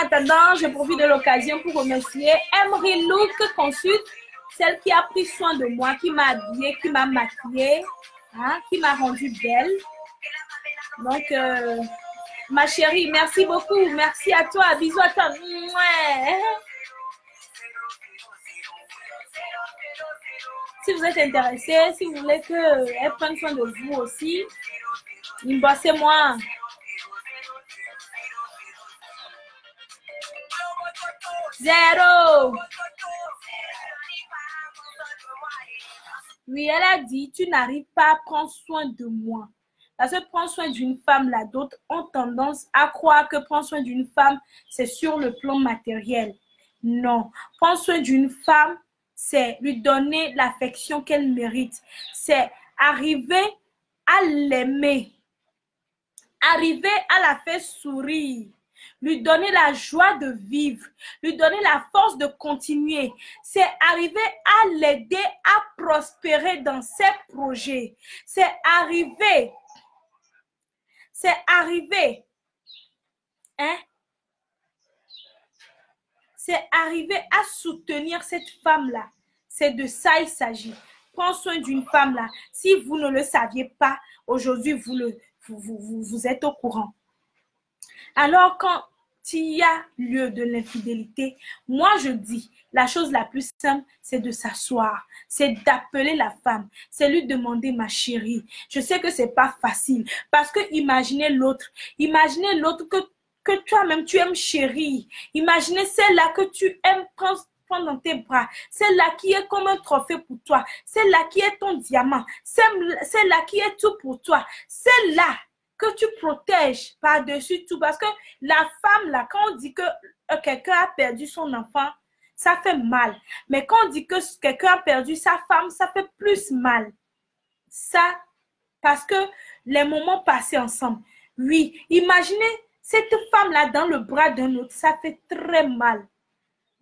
[SPEAKER 1] attendant, je profite de l'occasion pour remercier Emery Look Consult, celle qui a pris soin de moi, qui m'a habillée, qui m'a maquillée, hein, qui m'a rendue belle. Donc, ma chérie, merci beaucoup. Merci à toi. Bisous à toi. Si vous êtes intéressé, si vous voulez qu'elle prenne soin de vous aussi, inboxez-moi. Zéro. Oui, elle a dit, tu n'arrives pas à prendre soin de moi. Parce que prendre soin d'une femme, là, d'autres ont tendance à croire que prendre soin d'une femme, c'est sur le plan matériel. Non. Prendre soin d'une femme, c'est lui donner l'affection qu'elle mérite. C'est arriver à l'aimer. Arriver à la faire sourire. Lui donner la joie de vivre, lui donner la force de continuer. C'est arriver à l'aider à prospérer dans ses projets. C'est arriver, hein? C'est arriver à soutenir cette femme-là. C'est de ça il s'agit. Prends soin d'une femme-là. Si vous ne le saviez pas, aujourd'hui, vous êtes au courant. Alors, quand il y a lieu de l'infidélité, moi je dis, la chose la plus simple, c'est de s'asseoir, c'est d'appeler la femme, c'est lui demander ma chérie. Je sais que c'est pas facile, parce que imaginez l'autre que toi-même tu aimes chérie. Imaginez celle-là que tu aimes prendre dans tes bras, celle-là qui est comme un trophée pour toi, celle-là qui est ton diamant, celle-là qui est tout pour toi, celle-là que tu protèges par-dessus tout. Parce que la femme, là, quand on dit que quelqu'un a perdu son enfant, ça fait mal. Mais quand on dit que quelqu'un a perdu sa femme, ça fait plus mal. Ça, parce que les moments passés ensemble. Oui, imaginez cette femme-là dans le bras d'un autre, ça fait très mal.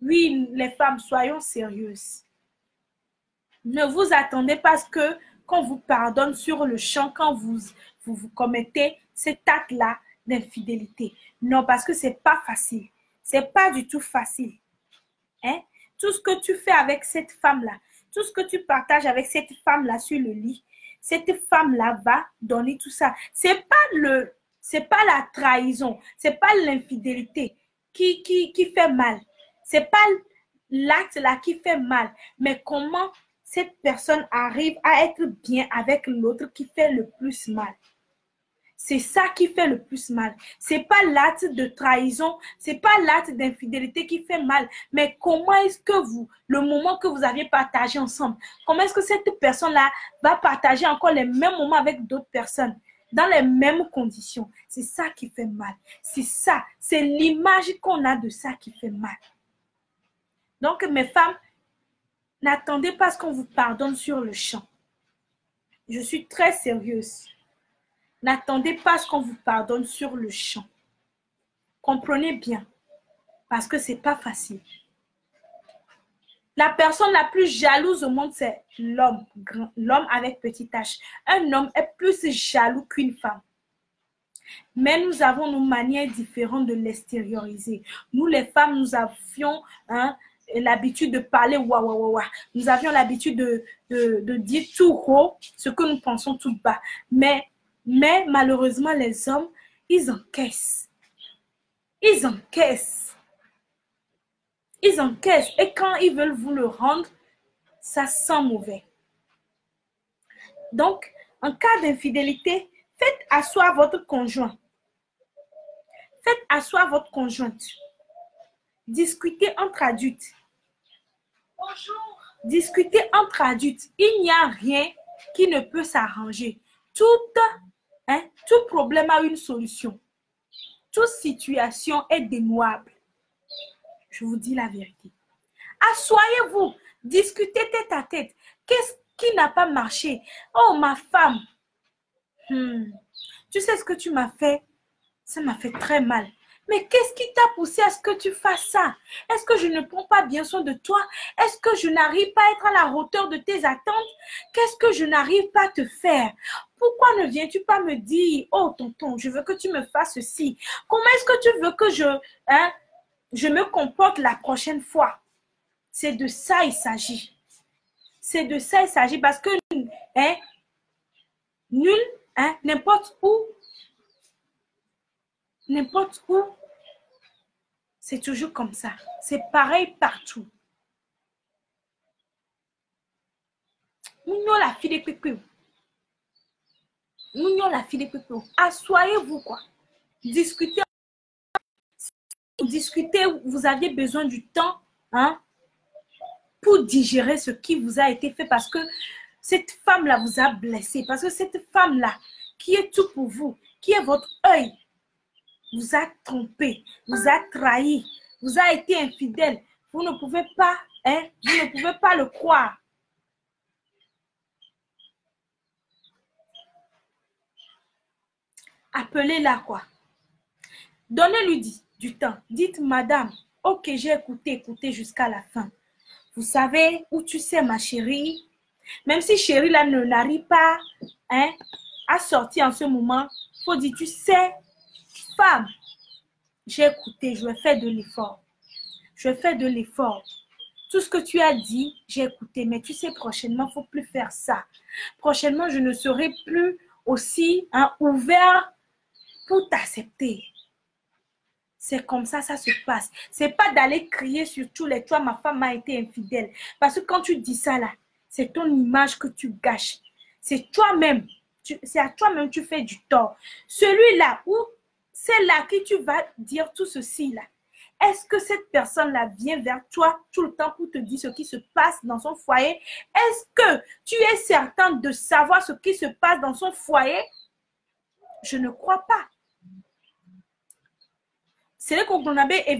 [SPEAKER 1] Oui, les femmes, soyons sérieuses. Ne vous attendez pas à ce que qu'on vous pardonne sur le champ quand vous commettez cet acte-là d'infidélité. Non, parce que c'est pas facile. C'est pas du tout facile. Hein? Tout ce que tu fais avec cette femme-là, tout ce que tu partages avec cette femme-là sur le lit, cette femme-là va donner tout ça. C'est pas la trahison, c'est pas l'infidélité qui fait mal. C'est pas l'acte-là qui fait mal, mais comment cette personne arrive à être bien avec l'autre qui fait le plus mal. C'est ça qui fait le plus mal. C'est pas l'acte de trahison, c'est pas l'acte d'infidélité qui fait mal, mais comment est-ce que le moment que vous aviez partagé ensemble, comment est-ce que cette personne-là va partager encore les mêmes moments avec d'autres personnes, dans les mêmes conditions? C'est ça qui fait mal. C'est ça, c'est l'image qu'on a de ça qui fait mal. Donc, mes femmes, n'attendez pas à ce qu'on vous pardonne sur le champ. Je suis très sérieuse. N'attendez pas à ce qu'on vous pardonne sur le champ. Comprenez bien, parce que ce n'est pas facile. La personne la plus jalouse au monde, c'est l'homme, l'homme avec petit h. Un homme est plus jaloux qu'une femme. Mais nous avons nos manières différentes de l'extérioriser. Nous, les femmes, nous avions l'habitude de parler wa. Nous avions l'habitude de dire tout haut ce que nous pensons tout bas. Mais malheureusement, les hommes, ils encaissent. Ils encaissent. Ils encaissent. Et quand ils veulent vous le rendre, ça sent mauvais. Donc, en cas d'infidélité, faites asseoir votre conjoint. Faites asseoir votre conjointe. Discutez entre adultes. Bonjour. Discutez entre adultes. Il n'y a rien qui ne peut s'arranger. Tout problème a une solution. Toute situation est dénouable. Je vous dis la vérité. Assoyez-vous. Discutez tête à tête. Qu'est-ce qui n'a pas marché? Oh, ma femme. Tu sais ce que tu m'as fait? Ça m'a fait très mal. Mais qu'est-ce qui t'a poussé à ce que tu fasses ça? Est-ce que je ne prends pas bien soin de toi? Est-ce que je n'arrive pas à être à la hauteur de tes attentes? Qu'est-ce que je n'arrive pas à te faire? Pourquoi ne viens-tu pas me dire, oh tonton, je veux que tu me fasses ceci? Comment est-ce que tu veux que je me comporte la prochaine fois? C'est de ça il s'agit. C'est de ça il s'agit parce que nul, n'importe où, c'est toujours comme ça. C'est pareil partout. Nous la fille de pépé. Nous la fille de pépé. Assoyez-vous quoi. Discutez. Discutez. Vous aviez besoin du temps, pour digérer ce qui vous a été fait parce que cette femme-là vous a blessé. Parce que cette femme-là, qui est tout pour vous, qui est votre œil, vous a trompé, vous a trahi, vous a été infidèle. Vous ne pouvez pas, vous ne pouvez pas le croire. Appelez-la quoi. Donnez-lui du temps. Dites, madame, ok, j'ai écouté jusqu'à la fin. Vous savez où tu sais, ma chérie, même si chérie là n'arrive pas à sortir en ce moment, il faut dire, tu sais, femme, j'ai écouté, je vais faire de l'effort. Je vais faire de l'effort. Tout ce que tu as dit, j'ai écouté, mais tu sais, prochainement, il ne faut plus faire ça. Prochainement, je ne serai plus aussi ouvert pour t'accepter. C'est comme ça, ça se passe. C'est pas d'aller crier sur tous les toits, ma femme a été infidèle. Parce que quand tu dis ça là, c'est ton image que tu gâches. C'est toi-même. C'est à toi-même que tu fais du tort. Celui-là, ou celle-là à qui tu vas dire tout ceci là, est-ce que cette personne-là vient vers toi tout le temps pour te dire ce qui se passe dans son foyer? Est-ce que tu es certain de savoir ce qui se passe dans son foyer? Je ne crois pas. C'est qu'on a personne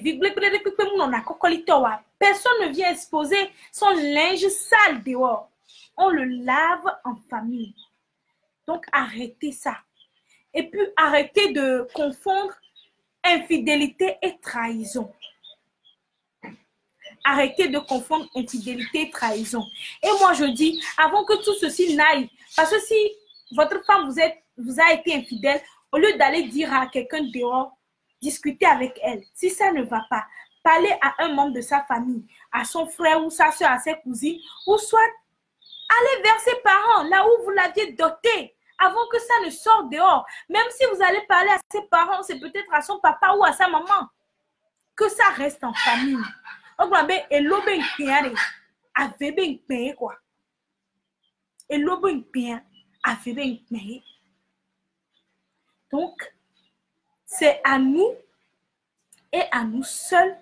[SPEAKER 1] ne vient exposer son linge sale dehors. On le lave en famille. Donc, arrêtez ça. Et puis, arrêtez de confondre infidélité et trahison. Arrêtez de confondre infidélité et trahison. Et moi, je dis, avant que tout ceci n'aille, parce que si votre femme vous a été infidèle, au lieu d'aller dire à quelqu'un dehors, discutez avec elle. Si ça ne va pas, parlez à un membre de sa famille, à son frère ou sa soeur, à ses cousines, ou soit allez vers ses parents, là où vous l'aviez doté, avant que ça ne sorte dehors. Même si vous allez parler à ses parents, c'est peut-être à son papa ou à sa maman. Que ça reste en famille. Donc, c'est à nous et à nous seuls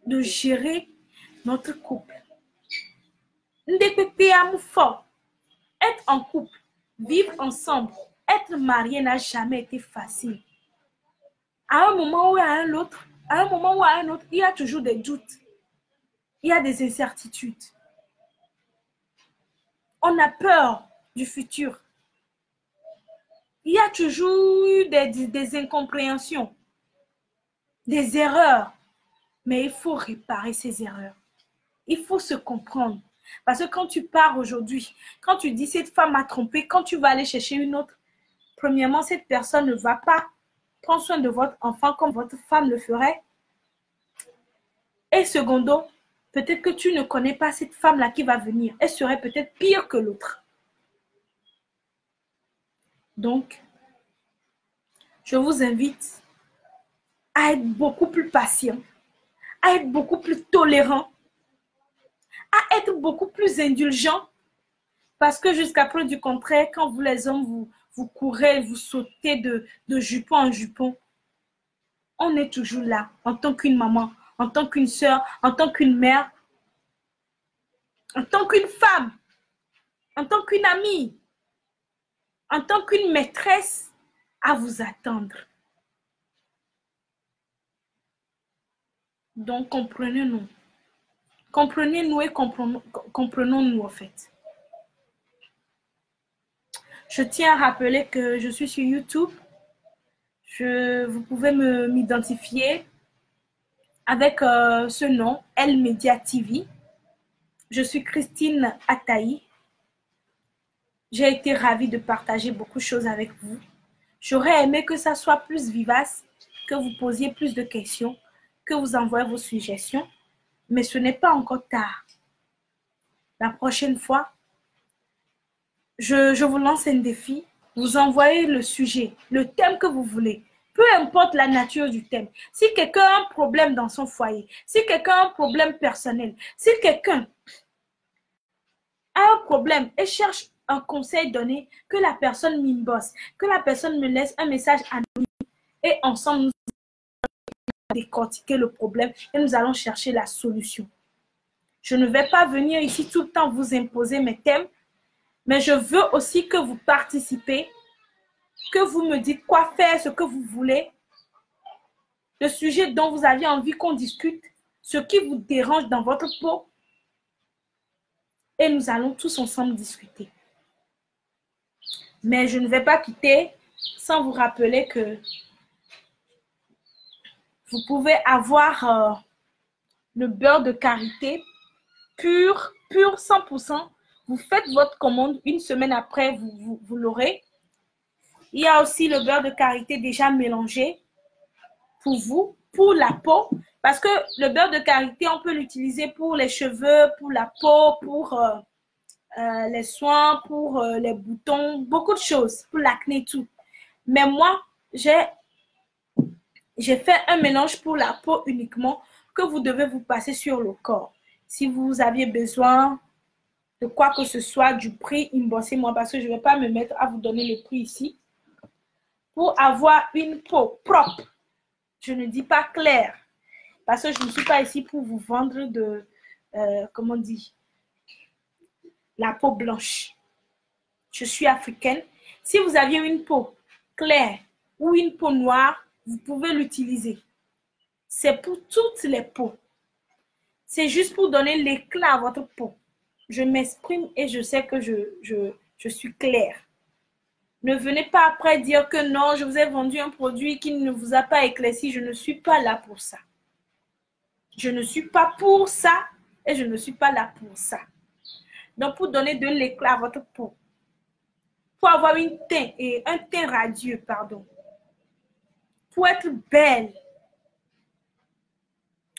[SPEAKER 1] de gérer notre couple. Être en couple, vivre ensemble, être marié n'a jamais été facile. À un moment ou à un autre, il y a toujours des doutes. Il y a des incertitudes. On a peur du futur. Il y a toujours eu des incompréhensions, des erreurs. Mais il faut réparer ces erreurs. Il faut se comprendre. Parce que quand tu pars aujourd'hui, quand tu dis cette femme m'a trompé, quand tu vas aller chercher une autre, premièrement, cette personne ne va pas prendre soin de votre enfant comme votre femme le ferait. Et secondo, peut-être que tu ne connais pas cette femme-là qui va venir. Elle serait peut-être pire que l'autre. Donc, je vous invite à être beaucoup plus patient, à être beaucoup plus tolérant, à être beaucoup plus indulgent. Parce que jusqu'à preuve du contraire, quand vous les hommes, vous courez, vous sautez de jupon en jupon, on est toujours là, en tant qu'une maman, en tant qu'une soeur, en tant qu'une mère, en tant qu'une femme, en tant qu'une amie, en tant qu'une maîtresse, à vous attendre. Donc, comprenez-nous. Comprenez-nous et comprenons-nous en fait. Je tiens à rappeler que je suis sur YouTube. Je Vous pouvez m'identifier avec ce nom, Elle Média TV. Je suis Christine Ataï. J'ai été ravie de partager beaucoup de choses avec vous. J'aurais aimé que ça soit plus vivace, que vous posiez plus de questions, que vous envoyez vos suggestions, mais ce n'est pas encore tard. La prochaine fois, je vous lance un défi. Vous envoyez le sujet, le thème que vous voulez, peu importe la nature du thème. Si quelqu'un a un problème dans son foyer, si quelqu'un a un problème personnel, si quelqu'un a un problème et cherche un conseil donné, que la personne m'inboxe, que la personne me laisse un message anonyme et ensemble nous allons décortiquer le problème et nous allons chercher la solution. Je ne vais pas venir ici tout le temps vous imposer mes thèmes, mais je veux aussi que vous participez, que vous me dites quoi faire, ce que vous voulez, le sujet dont vous aviez envie qu'on discute, ce qui vous dérange dans votre peau, et nous allons tous ensemble discuter. Mais je ne vais pas quitter sans vous rappeler que vous pouvez avoir le beurre de karité pur 100%. Vous faites votre commande, une semaine après, vous l'aurez. Il y a aussi le beurre de karité déjà mélangé pour vous, pour la peau. Parce que le beurre de karité, on peut l'utiliser pour les cheveux, pour la peau, pour les soins, pour les boutons, beaucoup de choses, pour l'acné et tout. Mais moi, j'ai fait un mélange pour la peau uniquement que vous devez vous passer sur le corps. Si vous aviez besoin de quoi que ce soit, du prix, inboxez-moi parce que je ne vais pas me mettre à vous donner le prix ici. Pour avoir une peau propre, je ne dis pas claire, parce que je ne suis pas ici pour vous vendre de, comment on dit, la peau blanche. Je suis africaine. Si vous aviez une peau claire ou une peau noire, vous pouvez l'utiliser. C'est pour toutes les peaux. C'est juste pour donner l'éclat à votre peau. Je m'exprime et je sais que je suis claire. Ne venez pas après dire que non, je vous ai vendu un produit qui ne vous a pas éclairci. Je ne suis pas là pour ça. Je ne suis pas pour ça et je ne suis pas là pour ça. Donc, pour donner de l'éclat à votre peau, pour avoir un teint radieux, pardon, pour être belle,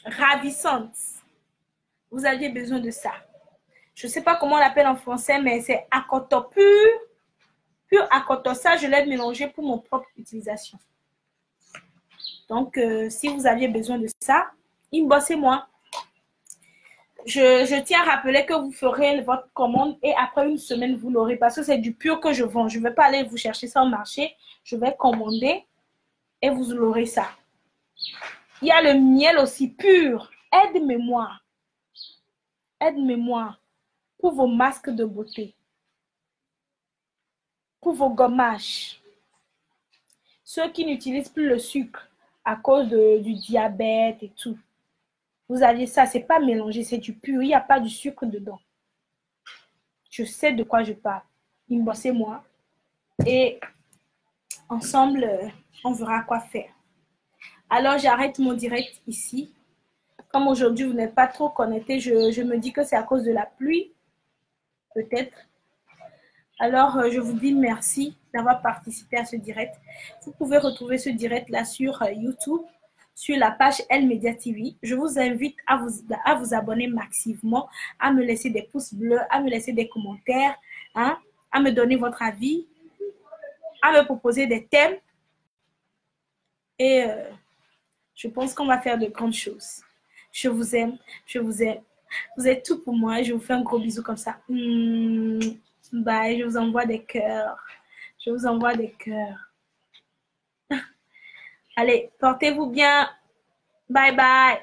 [SPEAKER 1] ravissante, vous aviez besoin de ça. Je ne sais pas comment on l'appelle en français, mais c'est Akoto pur Akoto. Ça, je l'ai mélangé pour mon propre utilisation. Donc, si vous aviez besoin de ça, inboxez-moi. Je tiens à rappeler que vous ferez votre commande et après une semaine, vous l'aurez parce que c'est du pur que je vends. Je ne vais pas aller vous chercher ça au marché. Je vais commander et vous l'aurez ça. Il y a le miel aussi pur. Aide-moi. Aide-moi pour vos masques de beauté. Pour vos gommages. Ceux qui n'utilisent plus le sucre à cause du diabète et tout. Vous aviez ça, c'est pas mélangé, c'est du pur, il n'y a pas du sucre dedans. Je sais de quoi je parle. Inboxez-moi et ensemble, on verra quoi faire. Alors, j'arrête mon direct ici. Comme aujourd'hui, vous n'êtes pas trop connectés, je me dis que c'est à cause de la pluie, peut-être. Alors, je vous dis merci d'avoir participé à ce direct. Vous pouvez retrouver ce direct-là sur YouTube, sur la page Elle Média TV. Je vous invite à vous abonner massivement, à me laisser des pouces bleus, à me laisser des commentaires, hein, à me donner votre avis, à me proposer des thèmes. Et je pense qu'on va faire de grandes choses. Je vous aime, je vous aime. Vous êtes tout pour moi. Je vous fais un gros bisou comme ça. Bye, je vous envoie des cœurs. Je vous envoie des cœurs. Allez, portez-vous bien. Bye bye.